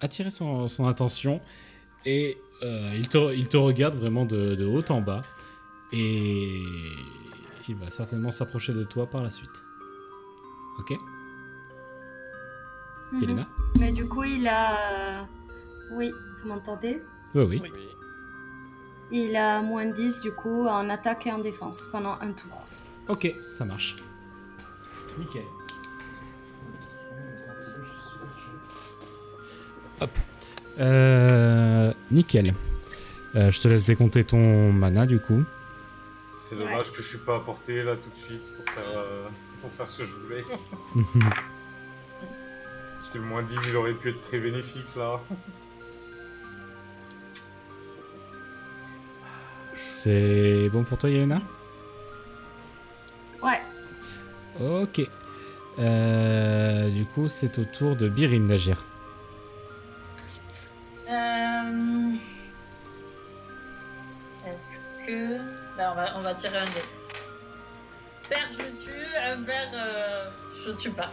attiré son attention et il te regarde vraiment de haut en bas et il va certainement s'approcher de toi par la suite. Ok? Mhm. Yelena? Mais du coup, il a... Oui, vous m'entendez? Oui. Oui. Il a moins 10 du coup en attaque et en défense pendant un tour. Ok, ça marche. Nickel. Hop. Nickel. Je te laisse décompter ton mana du coup. C'est dommage que je suis pas à portée là tout de suite pour faire ce que je voulais. Parce que le moins 10 il aurait pu être très bénéfique là. C'est bon pour toi, Yelena? Ouais. Ok. Du coup, c'est au tour de Birim d'agir. Est-ce que... Bah, on va tirer un dé. Père, je tue. Un père, je tue pas.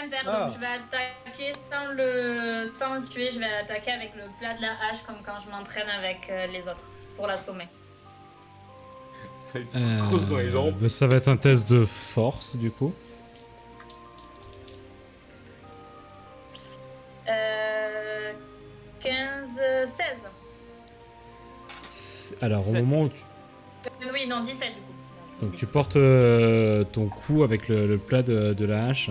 Ember, donc je vais attaquer sans le tuer, je vais l'attaquer avec le plat de la hache comme quand je m'entraîne avec les autres pour l'assommer. Ça creuse dans les dents. Ça va être un test de force du coup. 15, 16. Alors au 17. moment où Oui, non, 17 du coup. donc, tu portes ton coup avec le plat de la hache.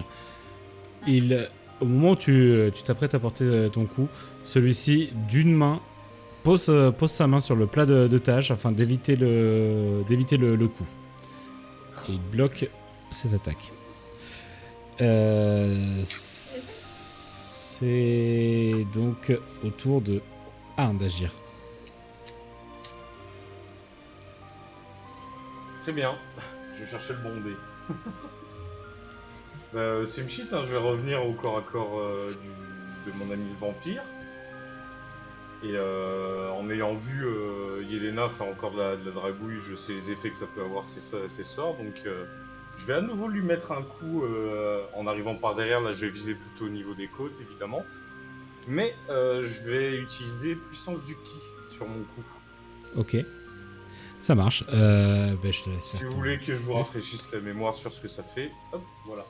Au moment où tu t'apprêtes à porter ton coup, celui-ci d'une main pose sa main sur le plat de ta hache afin d'éviter le coup. Et il bloque cette attaque. C'est donc au tour de Arne d'agir. Très bien. Je vais chercher le bon dé. C'est une shit, hein. Je vais revenir au corps à corps de mon ami le vampire. Et en ayant vu Yelena faire encore de la dragouille, je sais les effets que ça peut avoir ses sorts. Donc je vais à nouveau lui mettre un coup en arrivant par derrière. Là, je vais viser plutôt au niveau des côtes, évidemment. Mais je vais utiliser puissance du ki sur mon coup. Ok. Ça marche. Je te laisse Si faire vous ton voulez que je vous test. rafraîchisse la mémoire sur ce que ça fait, hop, voilà.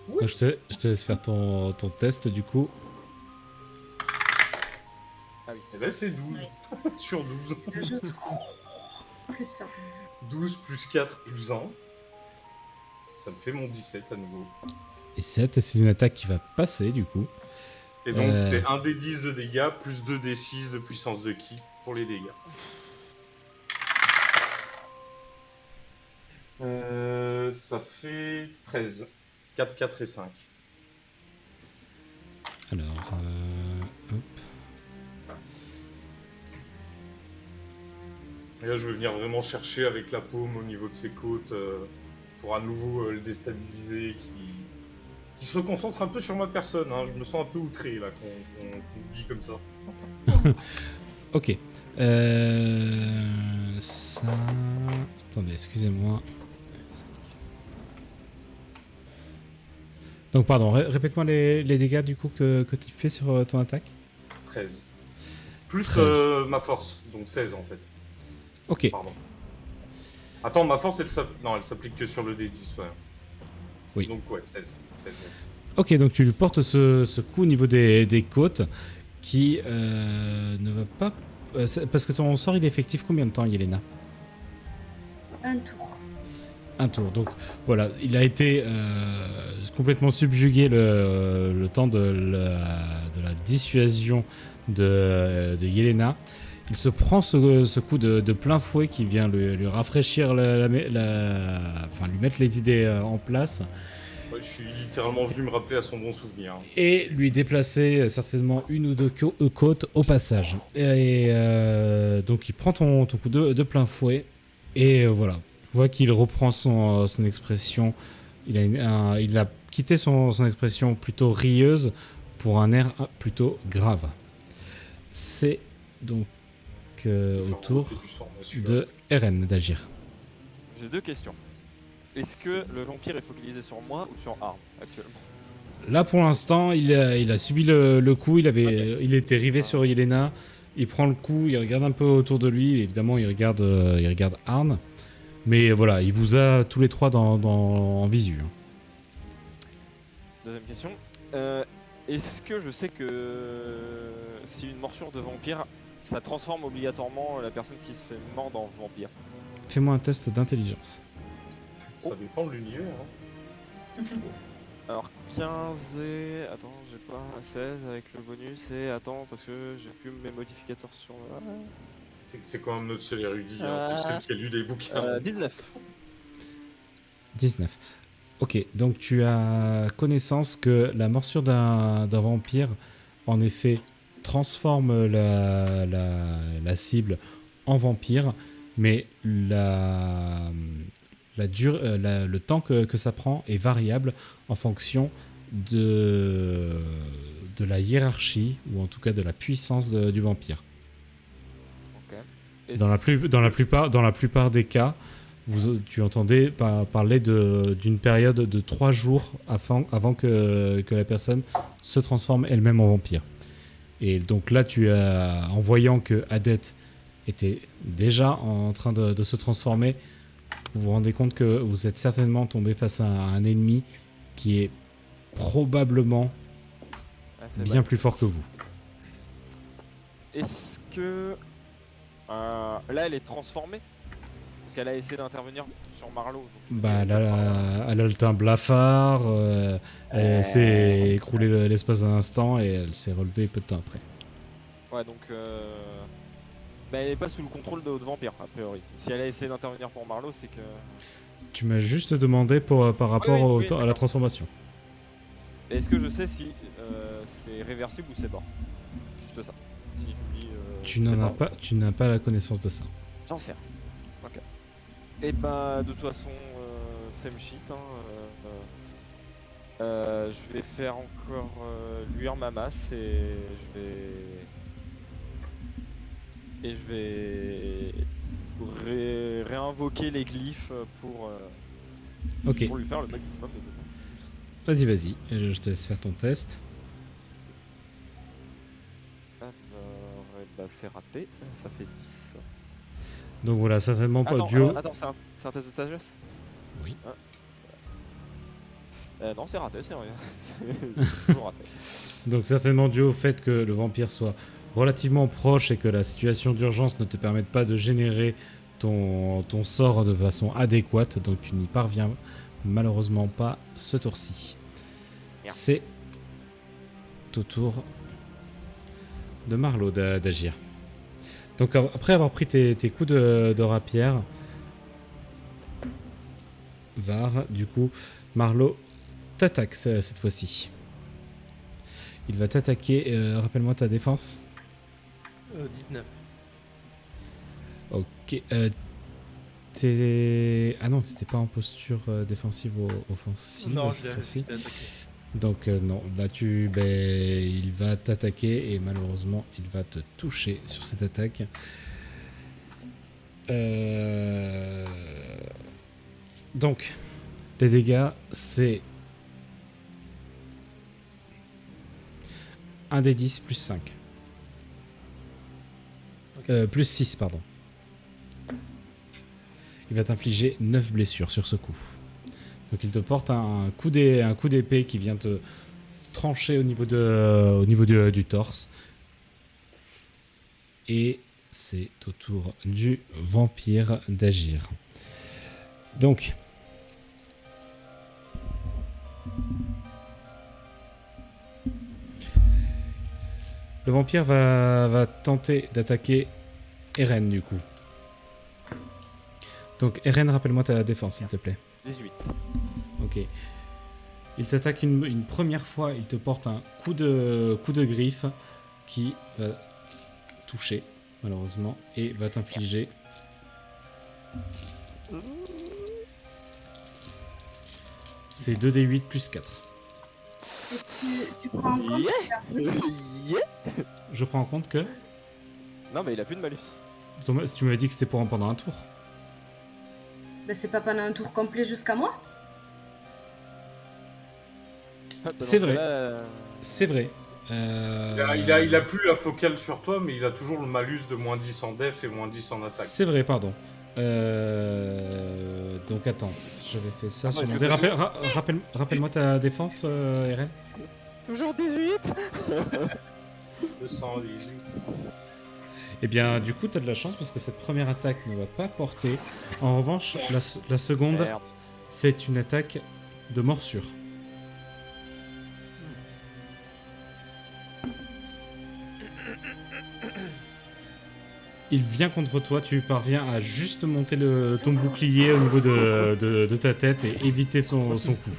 Donc, je te laisse faire ton test du coup. Et ben c'est 12 sur 12. J'ajoute plus ça. 12 plus 4 plus 1. Ça me fait mon 17 à nouveau. Et 7, et c'est une attaque qui va passer du coup. Et donc c'est 1 des 10 de dégâts plus 2 des 6 de puissance de ki pour les dégâts. Ça fait 13. 4, 4 et 5. Alors, hop. Et là je vais venir vraiment chercher avec la paume au niveau de ses côtes pour à nouveau le déstabiliser, qui se reconcentre un peu sur ma personne. Hein. Je me sens un peu outré là qu'on dit comme ça. Ok. Ça... Attendez, excusez-moi. Donc pardon, répète-moi les dégâts du coup que tu fais sur ton attaque. 13. Plus 13. ma force, donc 16 en fait. Ok. Pardon. Attends, ma force elle s'applique que sur le D10, ouais. Oui. Donc ouais, 16. 16. Ok, donc tu lui portes ce coup au niveau des côtes qui ne va pas... parce que ton sort il est effectif combien de temps, Yelena? Un tour. Un tour. Donc voilà, il a été complètement subjugué le temps de la dissuasion de Yelena. Il se prend ce coup de plein fouet qui vient lui rafraîchir enfin lui mettre les idées en place. Ouais, je suis littéralement venu me rappeler à son bon souvenir. Et lui déplacer certainement une ou deux côtes au passage. Et donc il prend ton coup de plein fouet. Et voilà, tu vois qu'il reprend son expression il a quitté son expression plutôt rieuse pour un air plutôt grave. C'est donc au tour de Eren d'agir. J'ai 2 questions. Est-ce que le vampire est focalisé sur moi ou sur Arm actuellement? Là pour l'instant, il a subi le coup, il était rivé sur Yelena, il prend le coup, il regarde un peu autour de lui, évidemment il regarde Arn, mais voilà, il vous a tous les trois en visu. Deuxième question. Est-ce que je sais que si une morsure de vampire, ça transforme obligatoirement la personne qui se fait mordre en vampire? Fais-moi un test d'intelligence. Ça dépend de l'univers. Hein. Alors 15 et... Attends, j'ai pas 16 avec le bonus et... Attends, parce que j'ai plus mes modificateurs sur... C'est quand même notre seul érudit, hein. C'est celui qui a lu des bouquins. 19. 19. Ok, donc tu as connaissance que la morsure d'un vampire, en effet, transforme la cible en vampire, mais le temps que ça prend est variable en fonction de la hiérarchie, ou en tout cas de la puissance du vampire. Okay. Dans la plupart des cas, tu entendais parler d'une période de 3 jours avant que la personne se transforme elle-même en vampire. Et donc là, en voyant que Adette était déjà en train de se transformer, vous vous rendez compte que vous êtes certainement tombé face à un ennemi qui est probablement bien plus fort que vous. Est-ce que... là, elle est transformée? Parce qu'elle a essayé d'intervenir sur Marlowe. Elle a le teint blafard, elle s'est écroulée l'espace d'un instant et elle s'est relevée peu de temps après. Ouais, donc... elle n'est pas sous le contrôle de haute vampire, a priori. Si elle a essayé d'intervenir pour Marlowe, c'est que... Tu m'as juste demandé par rapport à la transformation. Est-ce que je sais si c'est réversible ou c'est mort? Juste ça. Si tu me dis... tu n'as pas la connaissance de ça. J'en sais rien. Ok. Et bah, de toute façon, same shit. Hein, je vais faire encore luire ma masse et je vais réinvoquer les glyphes pour lui faire le maximum de dégâts. Vas-y, je te laisse faire ton test. Alors, c'est raté, ça fait 10. Donc voilà, certainement pas duo. Attends, c'est un test de sagesse? Oui. Non, c'est raté, c'est rien. C'est toujours raté. Donc certainement dû au fait que le vampire soit relativement proche et que la situation d'urgence ne te permette pas de générer ton sort de façon adéquate, donc tu n'y parviens malheureusement pas ce tour-ci. Merde. C'est au tour de Marlowe d'agir. Donc après avoir pris tes coups de rapière, Var, du coup, Marlowe t'attaque cette fois-ci. Il va t'attaquer, rappelle-moi ta défense. 19. Ok. Ah non, t'étais pas en posture défensive ou offensive. Non, cette j'ai fois-ci. attaqué. Donc non, là il va t'attaquer et malheureusement il va te toucher sur cette attaque. Donc les dégâts c'est 1 des 10 plus 5. Plus 6 pardon. Il va t'infliger 9 blessures sur ce coup. Donc il te porte un coup d'épée qui vient te trancher au niveau du torse. Et c'est au tour du vampire d'agir. Donc, le vampire va tenter d'attaquer Eren du coup. Donc Eren, rappelle-moi ta défense s'il te plaît. 18. Ok. Il t'attaque une première fois, il te porte un coup de griffe qui va toucher malheureusement et va t'infliger 5 C'est 2d8 plus 4. Et tu prends en compte Yeah. qu'il a plus. Yeah. Je prends en compte que... Non, mais il a plus de malus. Thomas, tu m'avais dit que c'était pour pendant un tour. Ben, c'est pas pendant un tour complet jusqu'à moi. C'est vrai. Là, C'est vrai. Il a plus la focale sur toi, mais il a toujours le malus de moins 10 en def et moins 10 en attaque. C'est vrai, pardon. Donc attends, j'avais fait ça sur est-ce mon que dé. ça Rappelle-moi ta défense, Eren. toujours 18. 218. Eh bien, du coup, t'as de la chance parce que cette première attaque ne va pas porter. En revanche, la seconde, Merde. c'est une attaque de morsure. Il vient contre toi, tu parviens à juste monter ton bouclier au niveau de ta tête et éviter son coup.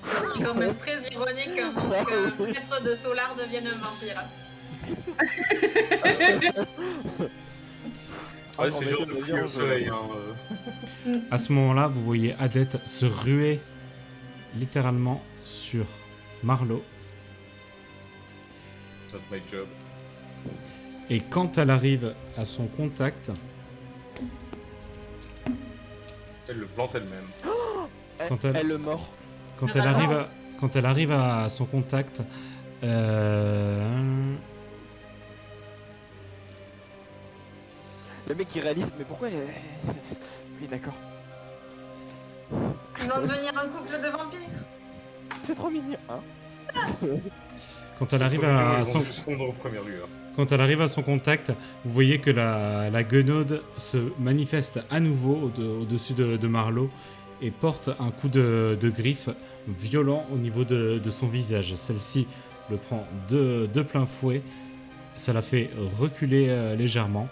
C'est quand même très ironique qu'un prêtre de Solar devienne un vampire. Ouais, on c'est mettait dur de de prier au viande, soleil. Hein. À ce moment-là, vous voyez Adette se ruer littéralement sur Marlowe. Not my job. Et quand elle arrive à son contact, Elle le plante elle-même. Quand elle- Elle le mord. quand elle arrive à son contact, Le mec il réalise, mais pourquoi Oui, d'accord. Ils vont devenir un couple de vampires. C'est trop mignon, hein. quand elle arrive Ils à vont son juste fondre aux premières lueurs. Quand elle arrive à son contact, vous voyez que la guenaude se manifeste à nouveau au-dessus de Marlowe et porte un coup de griffe violent au niveau de son visage. Celle-ci le prend de plein fouet, ça la fait reculer légèrement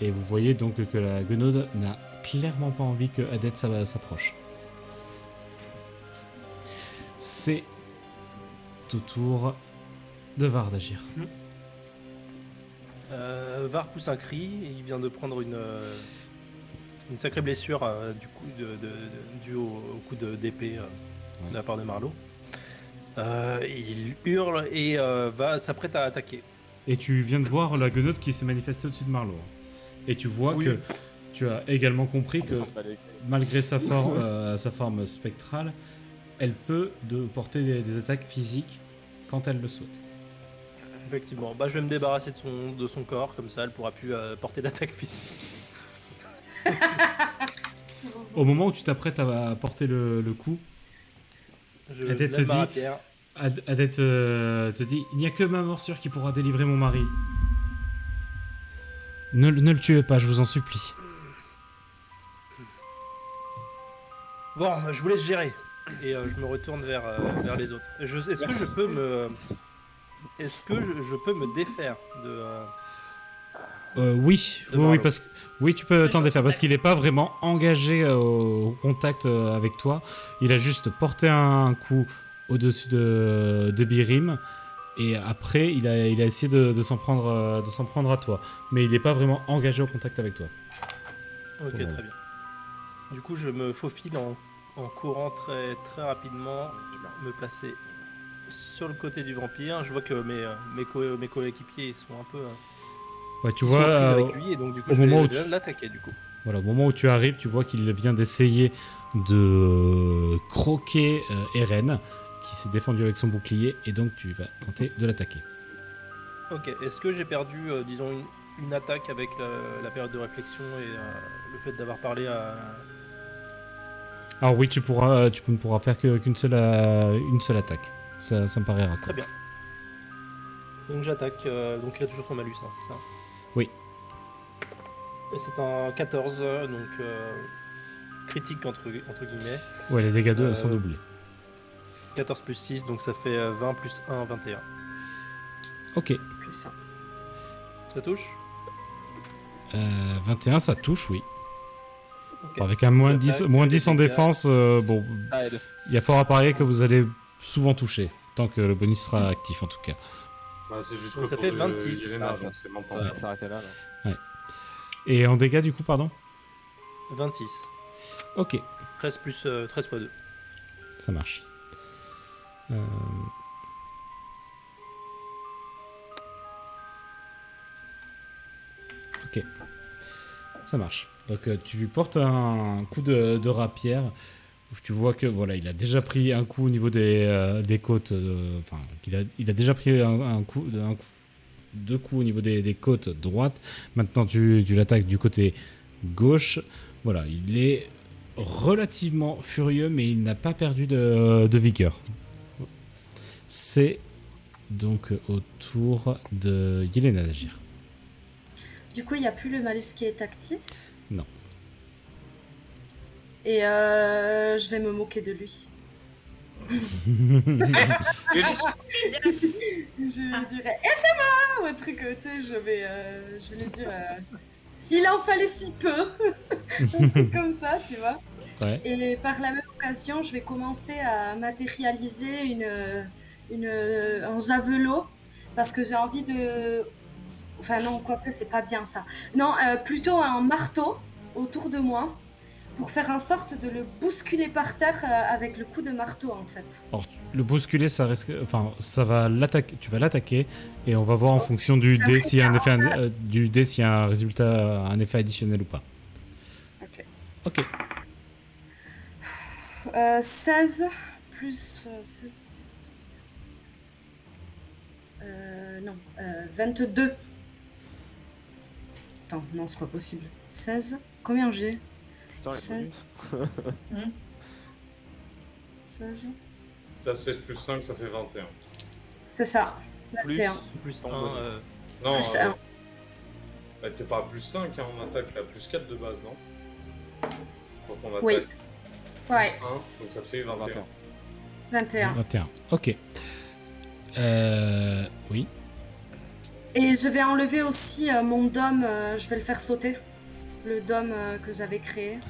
et vous voyez donc que la guenaude n'a clairement pas envie que Adette s'approche. C'est au tour de Var d'agir. Var pousse un cri, et il vient de prendre une sacrée blessure du coup due au coup d'épée de la part de Marlowe. Il hurle et s'apprête à attaquer. Et tu viens de voir la guenaude qui s'est manifestée au-dessus de Marlowe. Et tu vois Oui. que tu as également compris que On s'en bat les couilles. malgré sa forme spectrale, elle peut porter des attaques physiques quand elle le souhaite. Effectivement. Je vais me débarrasser de son corps, comme ça elle pourra plus porter d'attaque physique. Au moment où tu t'apprêtes à porter le coup, Je Adette lève te ma dit- rapière. Adette te dit « Il n'y a que ma morsure qui pourra délivrer mon mari. Ne le tuez pas, je vous en supplie. Bon, je vous laisse gérer. Et je me retourne vers les autres. Est-ce que je peux me défaire de Oui, De oui, Marlowe. oui, tu peux t'en défaire parce qu'il n'est pas vraiment engagé au contact avec toi. Il a juste porté un coup au-dessus de Birim et après il a essayé de s'en prendre à toi. Mais il n'est pas vraiment engagé au contact avec toi. Ok, Bon. très bien. Du coup, je me faufile en courant très, très rapidement, me placer sur le côté du vampire. Je vois que mes coéquipiers ils sont un peu Ouais, tu ils sont aux vois, prises avec lui et donc du coup au je vais moment où l'attaquer du coup. voilà, au moment où tu arrives, tu vois qu'il vient d'essayer de croquer Eren, qui s'est défendu avec son bouclier, et donc tu vas tenter de l'attaquer. Ok, est-ce que j'ai perdu, disons, une attaque avec la période de réflexion et le fait d'avoir parlé à... Alors oui, tu ne pourras faire qu'une seule attaque. Ça me paraît raccord. Très bien. Donc j'attaque, donc il a toujours son malus, hein, c'est ça? Oui. Et c'est un 14, donc critique entre guillemets. Ouais, les dégâts sont doublés. 14 plus 6, donc ça fait 20 plus 1, 21. Ok. Plus un. Ça touche? 21, ça touche, oui. Ok. Bon, avec un moins 10 J'attaque, en dégâts. défense, bon, Ah, aide. il y a fort à parier que vous allez souvent toucher, tant que le bonus sera actif en tout cas. Bah, c'est juste Donc ça pour fait de 26. Yelena, Ah, donc c'est maintenant. Ça va s'arrêter là. Et en dégâts, du coup, pardon? 26. Ok. 13 plus 13 x 2. Ça marche. Ok. Ça marche. Donc tu lui portes un coup de rapière. Tu vois que voilà, il a déjà pris un coup au niveau des côtes. Enfin, il a déjà pris deux coups au niveau des côtes droites. Maintenant, tu l'attaques du côté gauche. Voilà, il est relativement furieux, mais il n'a pas perdu de vigueur. C'est donc au tour de Yelena d'agir. Du coup, il n'y a plus le malus qui est actif. Non. Et je vais me moquer de lui. Je dirais « Et c'est moi !» ou un truc, tu sais, je vais lui dire « Il en fallait si peu !» Un truc comme ça, tu vois. Ouais. Et par la même occasion, je vais commencer à matérialiser un javelot parce que j'ai envie de... Enfin non, quoique c'est pas bien ça. Non, plutôt un marteau autour de moi pour faire en sorte de le bousculer par terre avec le coup de marteau en fait. Alors, le bousculer, ça risque... Enfin, ça va l'attaquer. Tu vas l'attaquer et on va voir en fonction du dé s'il y a un effet, du dé s'il y a un résultat, un effet additionnel ou pas. Ok. Ok. 16 plus 16, 17, 18, 19. Non, 22. Attends, non, c'est pas possible. 16. Combien j'ai? Putain, les bonus. 16. T'as 16 plus 5, ça fait 21. C'est ça. 21. Plus 1. Non, Plus 1. bah, t'es pas à plus 5 hein, en attaque, t'es à plus 4 de base, non? Donc on attaque Oui. plus Ouais. 1, donc ça fait 21. 21. 21. Ok. Oui. Et je vais enlever aussi mon dôme, je vais le faire sauter. Le dôme que j'avais créé.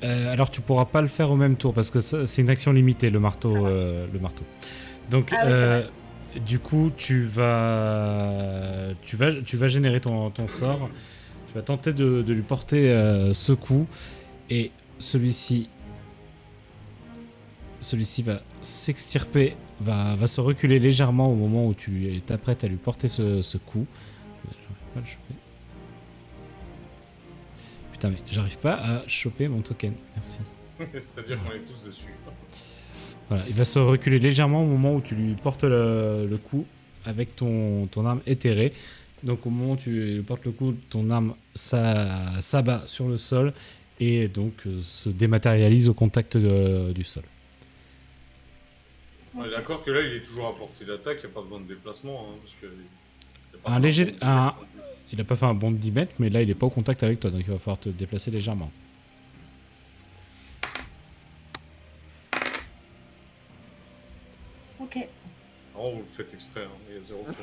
Alors tu pourras pas le faire au même tour parce que c'est une action limitée le marteau. Donc Ah oui, c'est vrai. du coup tu vas générer ton sort. Tu vas tenter de lui porter ce coup et celui-ci va s'extirper, va se reculer légèrement au moment où tu t'apprêtes à lui porter ce coup. J'arrive pas à le choper. Putain, mais j'arrive pas à choper mon token. Merci. C'est-à-dire qu'on est tous dessus. Voilà, il va se reculer légèrement au moment où tu lui portes le coup avec ton arme éthérée. Donc au moment où tu lui portes le coup, ton arme s'abat sur le sol et donc se dématérialise au contact du sol. On est d'accord que là il est toujours à portée d'attaque, il n'y a pas besoin de déplacement. Hein, parce que Un léger... Il a pas fait un bond de 10 mètres, mais là il est pas au contact avec toi, donc il va falloir te déplacer légèrement. Ok. Non, vous le faites exprès, hein, il y a 0 faute.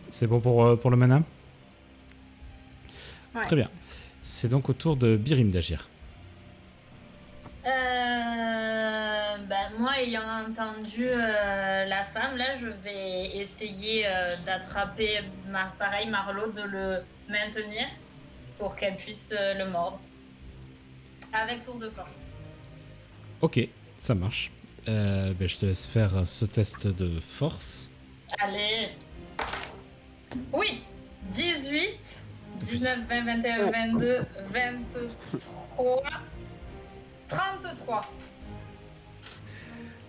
C'est bon pour le mana? Ouais. Très bien. C'est donc au tour de Birim d'agir. Moi, ayant entendu la femme, là, je vais essayer d'attraper, pareil, Marlo, de le maintenir pour qu'elle puisse le mordre. Avec tour de force. Ok, ça marche. Je te laisse faire ce test de force. Allez. Oui. 18, 19, 20, 21, 22, 23, 33.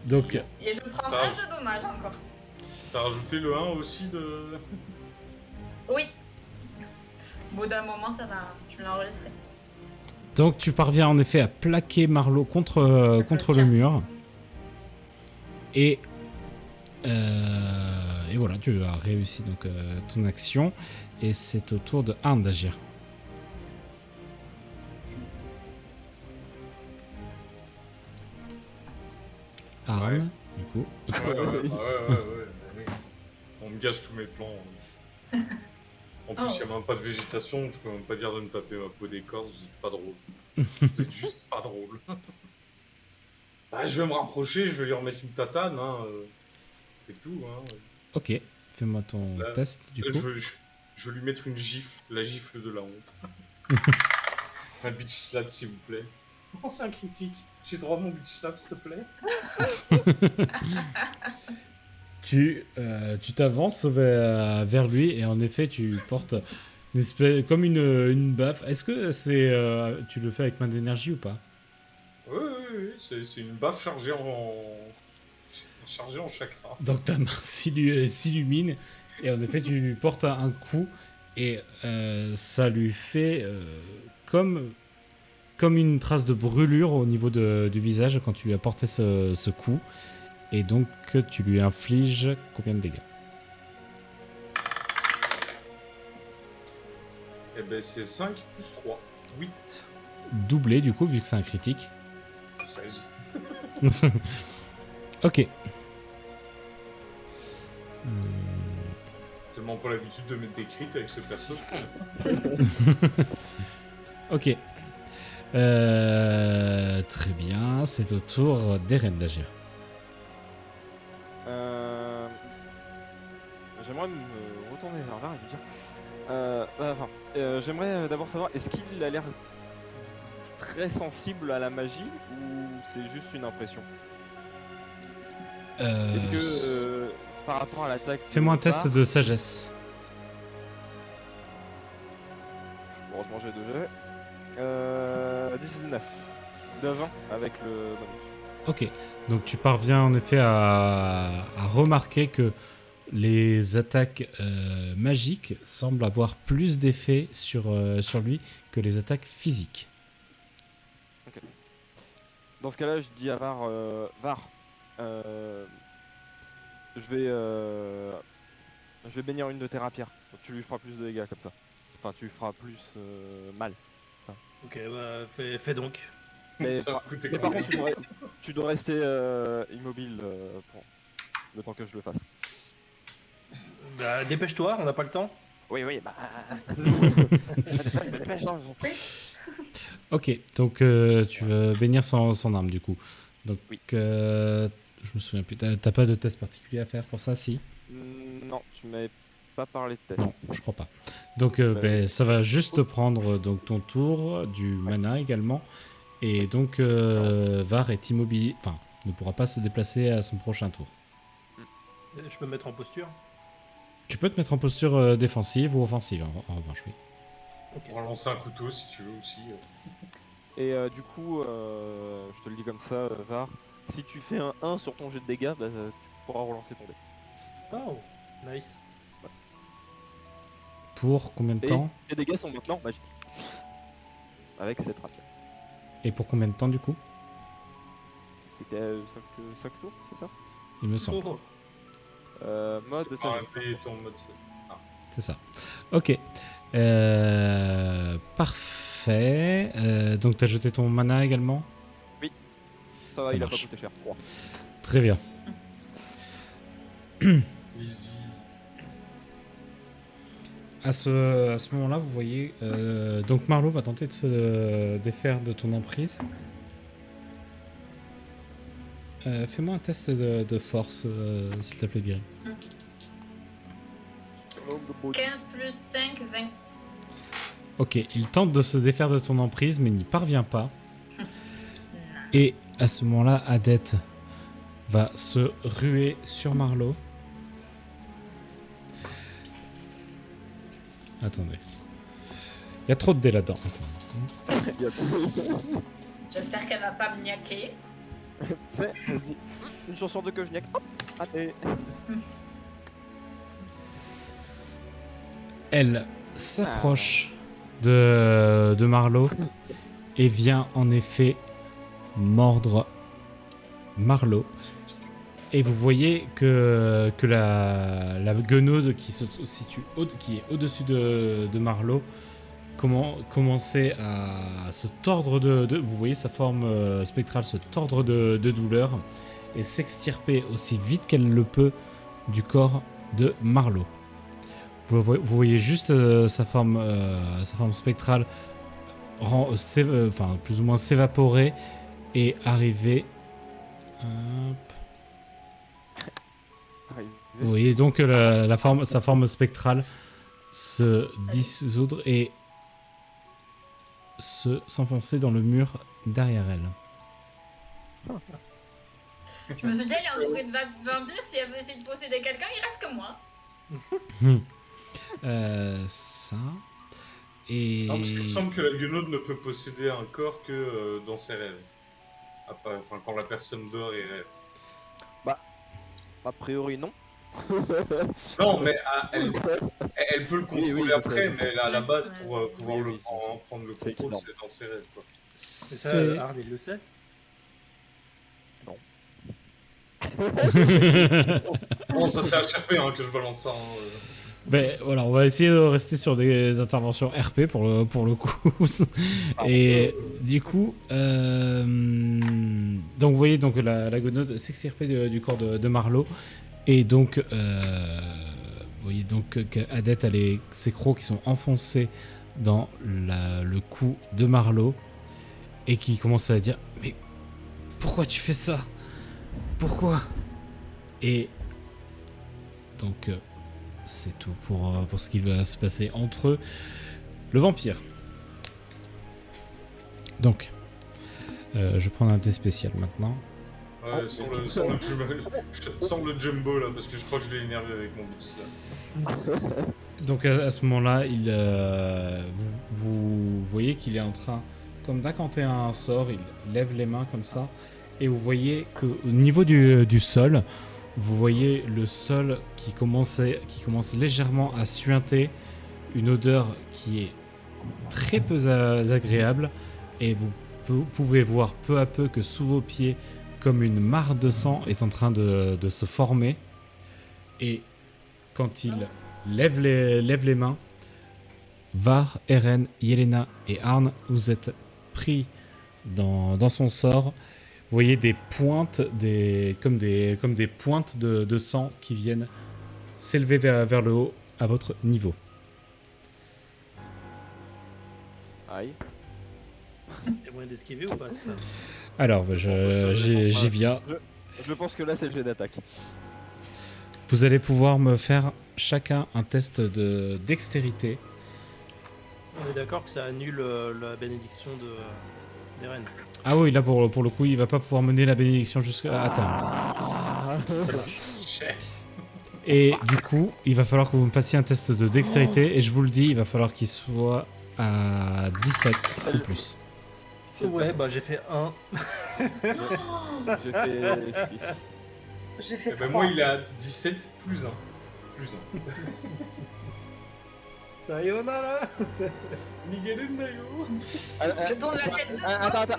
Donc, Et je prends un de dommage encore. T'as rajouté le 1 aussi de... Oui. Au bout d'un moment, ça va. Je l'enregistrerai. donc tu parviens en effet à plaquer Marlo contre le mur. Et voilà, tu as réussi donc ton action. Et c'est au tour de Arne d'agir. Arne, du coup. Ouais. On me gâche tous mes plans. En plus, il n'y a même pas de végétation, donc je peux même pas dire de me taper ma peau d'écorce, c'est pas drôle. C'est juste pas drôle. Bah, je vais me rapprocher, je vais lui remettre une tatane, hein. C'est tout, hein. Ok, fais-moi ton test du coup. Je vais lui mettre une gifle, la gifle de la honte. Un bitch slap, s'il vous plaît. Oh, c'est un critique. J'ai droit à mon bitch slap, s'il te plaît. Tu t'avances vers lui et en effet tu portes une espèce, comme une baffe. Est-ce que tu le fais avec main d'énergie ou pas? Oui. C'est une baffe chargée en chakra. Donc ta main s'illumine et en effet tu lui portes un coup et ça lui fait comme une trace de brûlure au niveau du visage quand tu lui as porté ce coup. Et donc, tu lui infliges combien de dégâts? Eh ben, c'est 5 plus 3. 8. Doublé, du coup, vu que c'est un critique. 16. Ok. Tellement pas l'habitude de mettre des crits avec ce perso. Ok. Très bien, c'est au tour d'Eren d'agir. J'aimerais me retourner vers Var et lui dire... j'aimerais d'abord savoir, est-ce qu'il a l'air très sensible à la magie ou c'est juste une impression? Est-ce que par rapport à l'attaque... Fais-moi un test de sagesse. Heureusement j'ai 2 jets. 19. De 20 avec le bonus. Ok, donc tu parviens en effet à remarquer que les attaques magiques semblent avoir plus d'effet sur lui que les attaques physiques. Ok. Dans ce cas-là, je dis à Var, je vais bénir une de tes rapières. Donc tu lui feras plus de dégâts comme ça. Enfin, tu lui feras plus mal. Ok, bah fais donc. Mais, Ça va coûter mais par combien? contre, tu dois rester immobile pour le temps que je le fasse. Bah, dépêche-toi, on n'a pas le temps. Oui, bah. Dépêche, non, Ok, donc tu veux bénir son arme du coup. Donc Oui. je me souviens plus, t'as pas de test particulier à faire pour ça, si? Non, tu m'avais pas parlé de test. Non, je crois pas. Donc ça va juste prendre donc ton tour, du mana également, et donc Var est immobile, enfin ne pourra pas se déplacer à son prochain tour. Je peux me mettre en posture. Tu peux te mettre en posture défensive ou offensive en revanche, oui. On pourra lancer un couteau si tu veux aussi. Et du coup, je te le dis comme ça, Var, si tu fais un 1 sur ton jet de dégâts, bah, tu pourras relancer ton dé. Oh, nice. Pour combien de temps? Les dégâts sont maintenant magiques. Avec cette rapière. Et pour combien de temps du coup? C'était 5 tours, c'est ça? Il me semble. Oh. Mode de sagesse. Arrêtez ton mode. C'est ça. Ok. Parfait. Donc t'as jeté ton mana également? Ça va, Ça il a pas marche. coûté cher. 3. Très bien. Easy. À ce moment-là, vous voyez, donc Marlo va tenter de se défaire de ton emprise. Fais-moi un test de force, s'il te plaît, Biry. 15 plus 5, 20. Ok, il tente de se défaire de ton emprise, mais n'y parvient pas. Et à ce moment-là, Adette va se ruer sur Marlo. Attendez. Il y a trop de dés là-dedans. Attends. J'espère qu'elle va pas me niaquer. Vas-y. Une chance sur 2 que je niaque. Hop, raté. Elle s'approche de Marlo et vient en effet mordre Marlo. Et vous voyez que la guenaude qui se situe qui est au-dessus de Marlo commençait à se tordre vous voyez sa forme spectrale se tordre de douleur et s'extirper aussi vite qu'elle le peut du corps de Marlo. Vous voyez juste sa forme spectrale plus ou moins s'évaporer et arriver. Hop. Vous voyez donc sa forme spectrale se dissoudre et s'enfoncer dans le mur derrière elle. Je me suis dit, elle est entourée de vampires, si elle veut essayer de posséder quelqu'un, il reste que moi. Ça. Et. Non, parce qu'il me semble que la guenaude ne peut posséder un corps que dans ses rêves. Enfin, quand la personne dort et rêve. A priori, non. Non, mais elle peut le contrôler Oui, je après, sais. mais à la base, pour pouvoir Oui, prendre le c'est contrôle, évident. c'est dans ses rêves, quoi. C'est ça, C'est. Arl, il le sait. Bon, ça c'est HRP hein, que je balance ça. Ben voilà, on va essayer de rester sur des interventions RP pour le coup. Et du coup, donc vous voyez donc la gonode s'extirper du corps de Marlowe. Et donc, vous voyez donc qu'Adette a ses crocs qui sont enfoncés dans le cou de Marlowe et qui commence à dire « Mais pourquoi tu fais ça? Pourquoi ?» Et donc, c'est tout pour ce qui va se passer entre eux. Le vampire. Donc, je vais prendre un dé spécial maintenant. Ouais, sans le jumbo là, parce que je crois que je l'ai énervé avec mon bis là. Donc à ce moment-là, vous voyez qu'il est en train comme d'incanter un sort, il lève les mains comme ça, et vous voyez qu'au niveau du sol, vous voyez le sol qui commence légèrement à suinter, une odeur qui est très peu agréable, et vous pouvez voir peu à peu que sous vos pieds, comme une mare de sang est en train de se former, et quand il lève les mains, Var, Eren, Yelena et Arn, vous êtes pris dans son sort. Vous voyez des pointes, comme des pointes de sang qui viennent s'élever vers le haut à votre niveau. Aïe. Il y a moyen d'esquiver ou pas ça? Alors, j'y viens. Je pense que là, c'est le jet d'attaque. Vous allez pouvoir me faire chacun un test de dextérité. On est d'accord que ça annule la bénédiction d'Eren. Ah oui, là pour le coup, il va pas pouvoir mener la bénédiction jusqu'à terme. Et du coup, il va falloir que vous me passiez un test de dextérité, et je vous le dis, il va falloir qu'il soit à 17 ou plus. Ouais, bah j'ai fait 1. J'ai fait 6. J'ai fait Eh 3. ben moi il est à 17 plus 1. Plus 1. Sayonara. Miguel Ndayo. Je tourne la tête de Attends,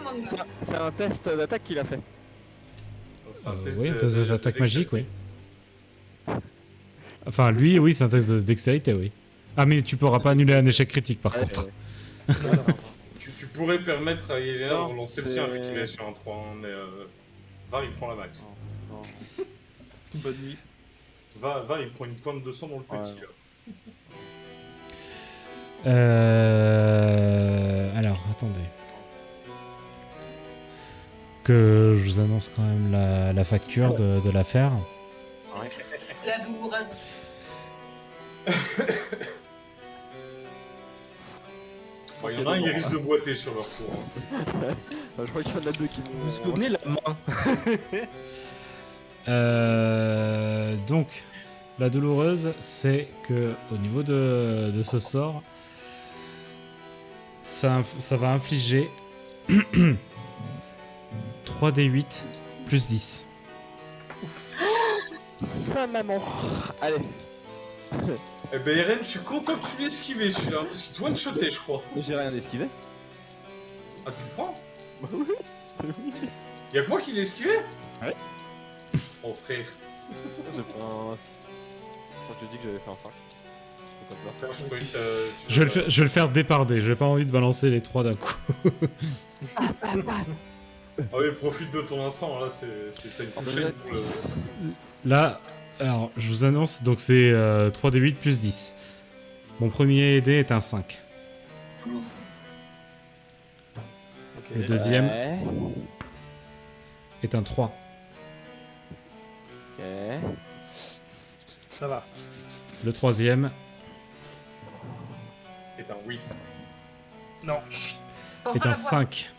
c'est un test d'attaque qu'il a fait. C'est un Oui, un test d'attaque magique, oui. Enfin, lui, oui, c'est un test de dextérité, oui. Ah, mais tu pourras pas annuler un échec critique, par contre. Tu pourrais permettre à Yelena de Non, relancer le c'est- sien vu qu'il est sur un 3, hein, mais Var il prend la max. Non. Bonne nuit. Va, il prend une pointe de sang dans le petit Ouais. là. Alors, attendez. Que je vous annonce quand même la facture de l'affaire. La douloureuse. Bon, il y en a un, il risque de boiter sur leur tour. Hein. Je crois qu'il y en a deux qui vont. Vous vous souvenez la main? Donc, la douloureuse, c'est que au niveau de ce sort, ça va infliger 3d8 plus 10. Ça, maman. Allez. Eh ben Eren, je suis content que tu l'aies esquivé celui-là, parce qu'il te one-shoté je crois. J'ai rien esquivé. Ah tu le prends? Y'a que moi qui l'ai esquivé? Ouais. Oh frère. J'ai pris un. Quand tu dis que j'avais fait un 5. C'est comme ça. Je croyais que tu Je vais le faire dé par dé, j'ai pas envie de balancer les 3 d'un coup. Ah oui, profite de ton instant, là c'est t'as une prochaine pour le... Là, alors, je vous annonce, donc c'est 3d8 plus 10. Mon premier dé est un 5. Le deuxième Ouais. est un 3. Ok. Ça va. Le troisième C'est un 8. Non. est un 5.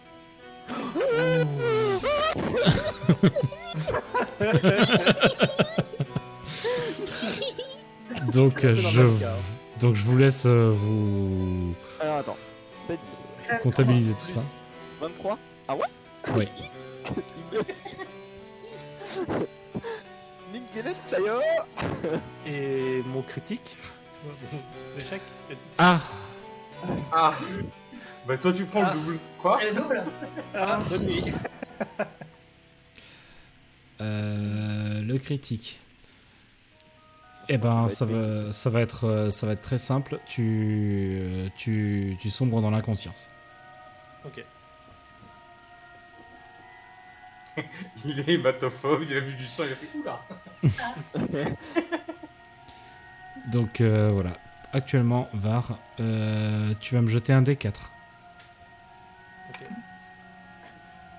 Donc donc je vous laisse vous Alors attends. comptabiliser tout ça. 23. Ah ouais. Oui. Ningelet d'ailleurs. Et mon critique. L'échec. Ah, Ah bah toi tu prends Ah. le double. Quoi? Le double. Ah, bonne nuit. le critique. Eh ben, ça va être très simple. Tu sombres dans l'inconscience. Ok. Il est hématophobe, il a vu du sang, il a fait oula. Donc voilà. Actuellement, Var, tu vas me jeter un D4. Ok.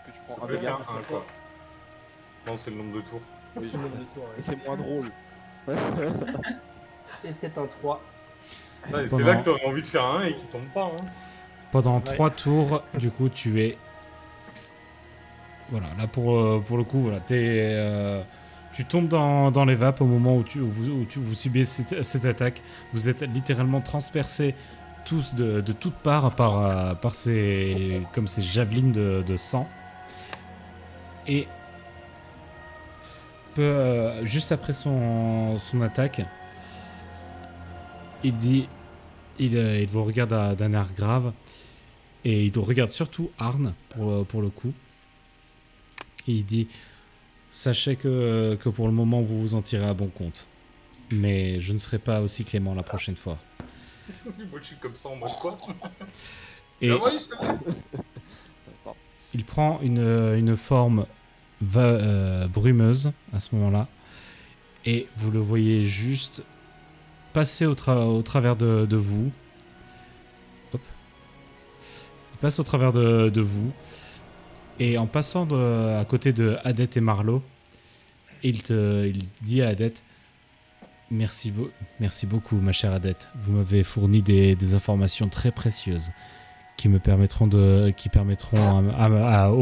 Que tu prends On un peut faire dégât. un quoi. Non, c'est le nombre de tours. Oui, C'est le nombre de tours, ouais. Et c'est moins drôle. Et c'est un 3. Ouais, c'est Pendant- là que t'aurais envie de faire un et qui tombe pas. Hein. Pendant Ouais. 3 tours, du coup, tu es... Voilà, là pour le coup, voilà, tu tombes dans les vapes au moment où vous subissez cette attaque. Vous êtes littéralement transpercés tous de toutes parts par ces javelines de sang. Et juste après son attaque, il vous regarde d'un air grave et il regarde surtout Arn pour le coup. Et il dit: sachez que pour le moment vous vous en tirez à bon compte, mais je ne serai pas aussi clément la prochaine fois. Moi je suis comme ça en mode quoi. Et Ah ouais, c'est vrai. il prend une forme brumeuse à ce moment-là, et vous le voyez juste passer au travers de vous. Hop. Il passe au travers de vous, et en passant à côté de Adette et Marlowe, il dit à Adette: merci beaucoup, ma chère Adette. Vous m'avez fourni des informations très précieuses qui permettront aux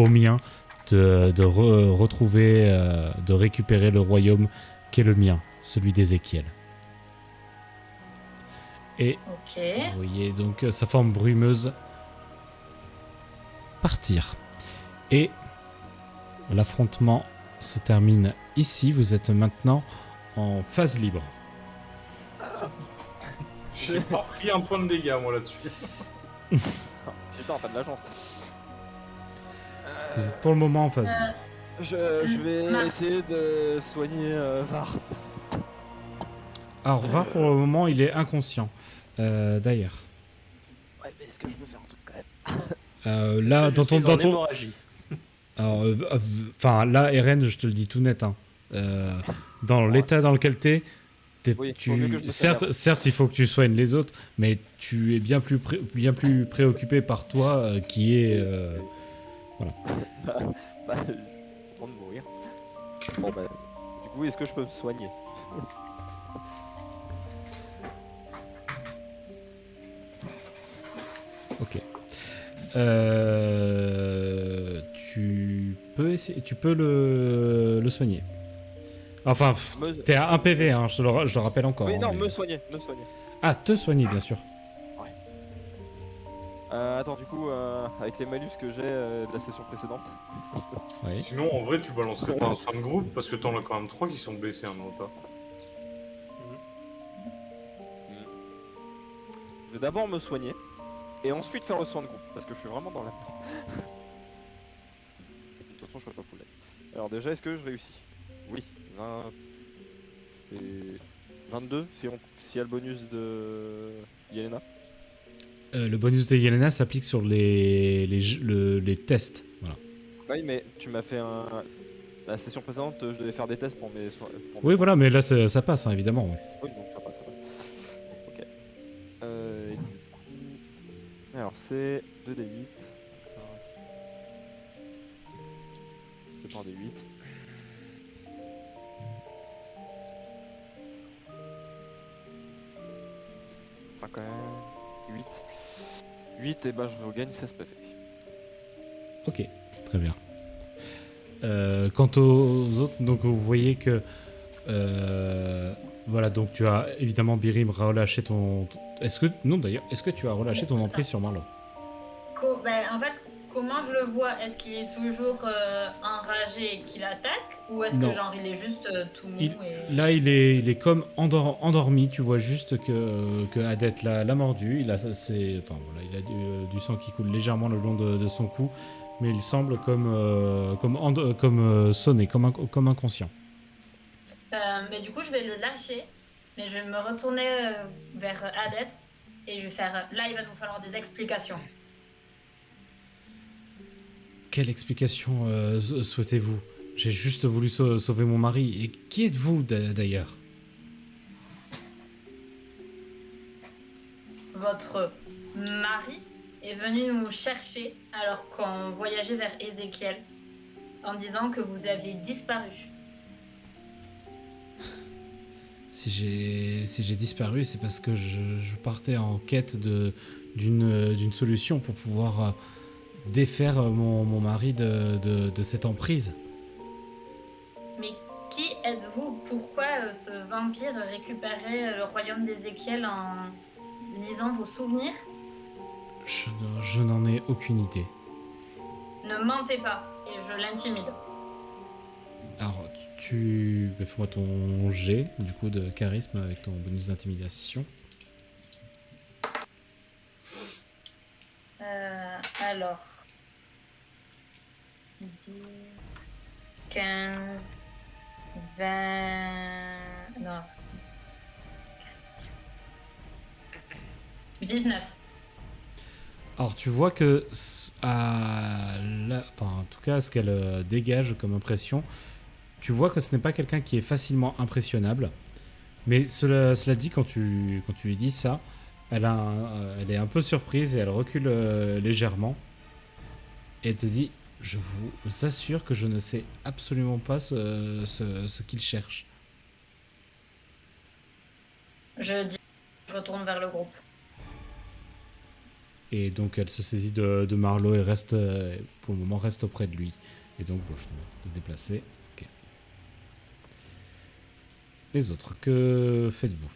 miens de retrouver, de récupérer le royaume qui est le mien, celui d'Ézéchiel. Et Ok. vous voyez donc sa forme brumeuse partir. Et l'affrontement se termine ici. Vous êtes maintenant en phase libre. J'ai pas pris un point de dégâts moi là-dessus. Putain, pas de la chance. Vous êtes pour le moment en phase libre. Je vais essayer de soigner Var. Alors, Var, pour le moment, il est inconscient. D'ailleurs. Ouais, mais est-ce que je peux faire un truc quand même? Là, dans ton. Hémorragie. Alors, enfin, là, Eren, je te le dis tout net. Hein. Dans l'état dans lequel t'es, Oui, faut mieux que je me certes, il faut que tu soignes les autres, mais tu es bien plus préoccupé par toi qui est. Voilà. Bah, je suis content de mourir. Bon bah, du coup, est-ce que je peux me soigner? Ok. Tu peux le soigner. Enfin, t'es à 1 PV, hein, je le rappelle encore. Oui, hein, non, mais- me soigner. Ah, te soigner, bien sûr. Attends, du coup, avec les malus que j'ai de la session précédente. Oui. Sinon en vrai tu balancerais pas un soin de groupe parce que t'en as quand même 3 qui sont blessés un autre. Je vais d'abord me soigner et ensuite faire le soin de groupe parce que je suis vraiment dans la merde. De toute façon, je serai pas full life. Alors, déjà, est-ce que je réussis? Oui, 20 et 22 s'il y a le bonus de Yelena. Le bonus de Yelena s'applique sur les tests. Voilà. Oui, mais tu m'as fait la session précédente, je devais faire des tests pour mes soins. Oui, voilà, mais là, ça passe, hein, évidemment. Oui. Oui, donc ça passe. Ok. Et du coup... Alors, c'est 2d8. Ça... C'est par d8. Enfin, quand même... 8. 8, et ben je regagne 16 PV. Ok, très bien. Quant aux autres, donc vous voyez que voilà, donc tu as évidemment Birim relâché ton. Est-ce que tu as relâché ton emprise sur Marlowe? En fait, comment je le vois? Est-ce qu'il est toujours enragé et qu'il attaque? Ou est-ce que Non. genre il est juste tout mou Là, il est comme endormi. Tu vois juste que Adette l'a mordu. Il a du sang qui coule légèrement le long de son cou, mais il semble comme sonné, comme inconscient. Mais du coup, je vais le lâcher, mais je vais me retourner vers Adette et lui faire. Là, il va nous falloir des explications. Quelle explication souhaitez-vous? J'ai juste voulu sauver mon mari. Et qui êtes-vous d'ailleurs? Votre mari est venu nous chercher alors qu'on voyageait vers Ézéchiel en disant que vous aviez disparu. Si j'ai disparu, c'est parce que je partais en quête d'une solution pour pouvoir défaire mon mari de cette emprise. Mais qui êtes-vous? Pourquoi ce vampire récupérait le royaume d'Ézéchiel en lisant vos souvenirs? Je n'en ai aucune idée. Ne mentez pas et je l'intimide. Alors, fais-moi ton jet, du coup, de charisme avec ton bonus d'intimidation. Alors... 10, 15, 20... Non. 19. Alors, tu vois que, en tout cas, ce qu'elle dégage comme impression, tu vois que ce n'est pas quelqu'un qui est facilement impressionnable. Mais cela dit, quand tu lui dis ça, elle est un peu surprise et elle recule légèrement. Et elle te dit, je vous assure que je ne sais absolument pas ce qu'il cherche. Je retourne vers le groupe. Et donc elle se saisit de Marlowe et reste, pour le moment, reste auprès de lui. Et donc, bon, je te laisse te déplacer. Ok. Les autres, que faites-vous?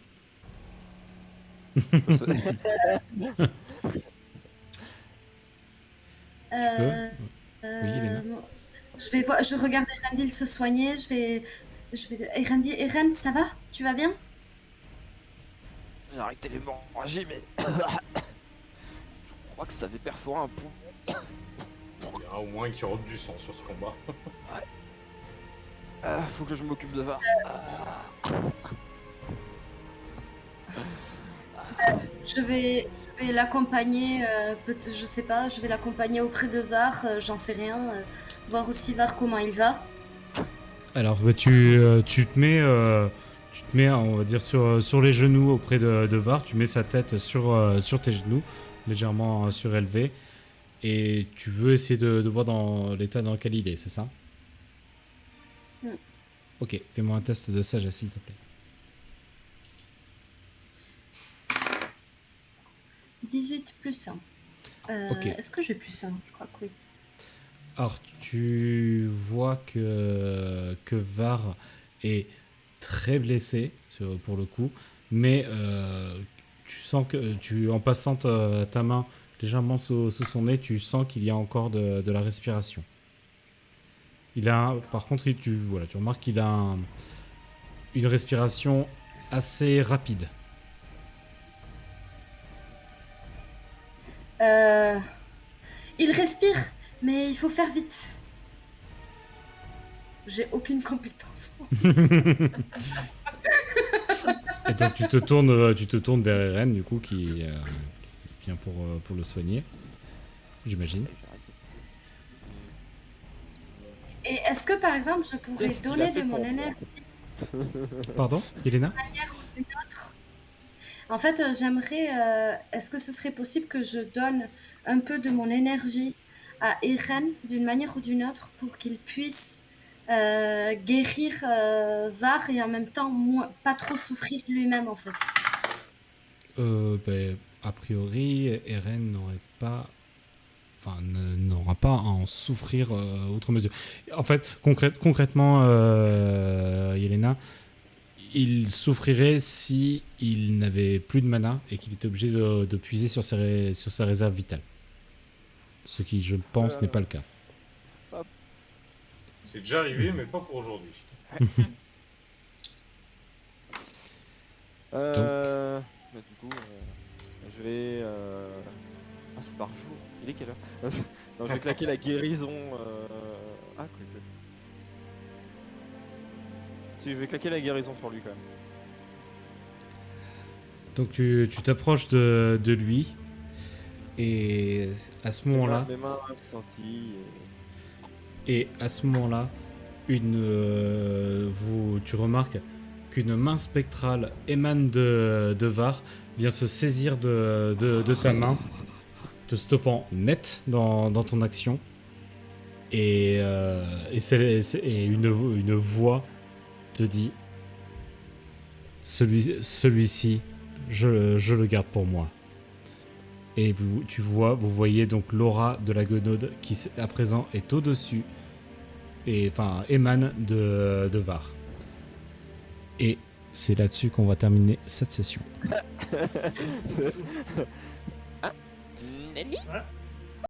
Oui, Elena. Je regarde Erendil se soigner. Eren, ça va? Tu vas bien? J'ai arrêté l'hémorragie, mais je crois que ça avait perforé un poumon. Il y en a au moins qui rentre du sang sur ce combat. Faut que je m'occupe de Var. Je vais l'accompagner, je sais pas, je vais l'accompagner auprès de Var, j'en sais rien, voir aussi Var comment il va. Alors, tu te mets, on va dire, sur les genoux auprès de Var. Tu mets sa tête sur tes genoux, légèrement surélevée. Et tu veux essayer de voir dans l'état dans lequel il est, c'est ça? Ok, fais-moi un test de sagesse, s'il te plaît. 18 plus 1. Ok. Est-ce que j'ai plus 1? Je crois que oui. Alors, tu vois que Var est très blessé, pour le coup, mais tu sens que, en passant ta main légèrement sous son nez, tu sens qu'il y a encore de la respiration. Par contre, tu remarques qu'il a une respiration assez rapide. Il respire, mais il faut faire vite. J'ai aucune compétence. Et donc tu te tournes vers Eren, du coup, qui vient pour le soigner, j'imagine. Et est-ce que, par exemple, je pourrais Qu'est-ce qu'il a donner fait de mon pour moi? énergie Pardon, Elena? d'une manière ou d'une autre? En fait, j'aimerais... est-ce que ce serait possible que je donne un peu de mon énergie à Eren, d'une manière ou d'une autre, pour qu'il puisse guérir Var et en même temps pas trop souffrir lui-même, en fait? A priori, Eren n'aurait pas... n'aura pas à en souffrir outre mesure. En fait, concrètement, Yelena, il souffrirait si il n'avait plus de mana et qu'il était obligé de puiser sur sa réserve vitale. Ce qui, je pense, n'est pas le cas. C'est déjà arrivé, mais pas pour aujourd'hui. Bah, du coup, je vais. Ah, c'est par jour. Il est quelle heure? Non, je vais claquer la guérison. Ah, quoi que. Si, je vais claquer la guérison sur lui quand même. Donc tu t'approches de lui et à ce moment-là, Mes mains scintillent et à ce moment-là, tu remarques qu'une main spectrale émane de Var, vient se saisir de ta main, te stoppant net dans ton action. Et une voix te dit: celui-ci, je le garde pour moi. Et vous voyez donc l'aura de la Guenaude qui à présent est au-dessus et enfin émane de Var. Et c'est là-dessus qu'on va terminer cette session. Nelly?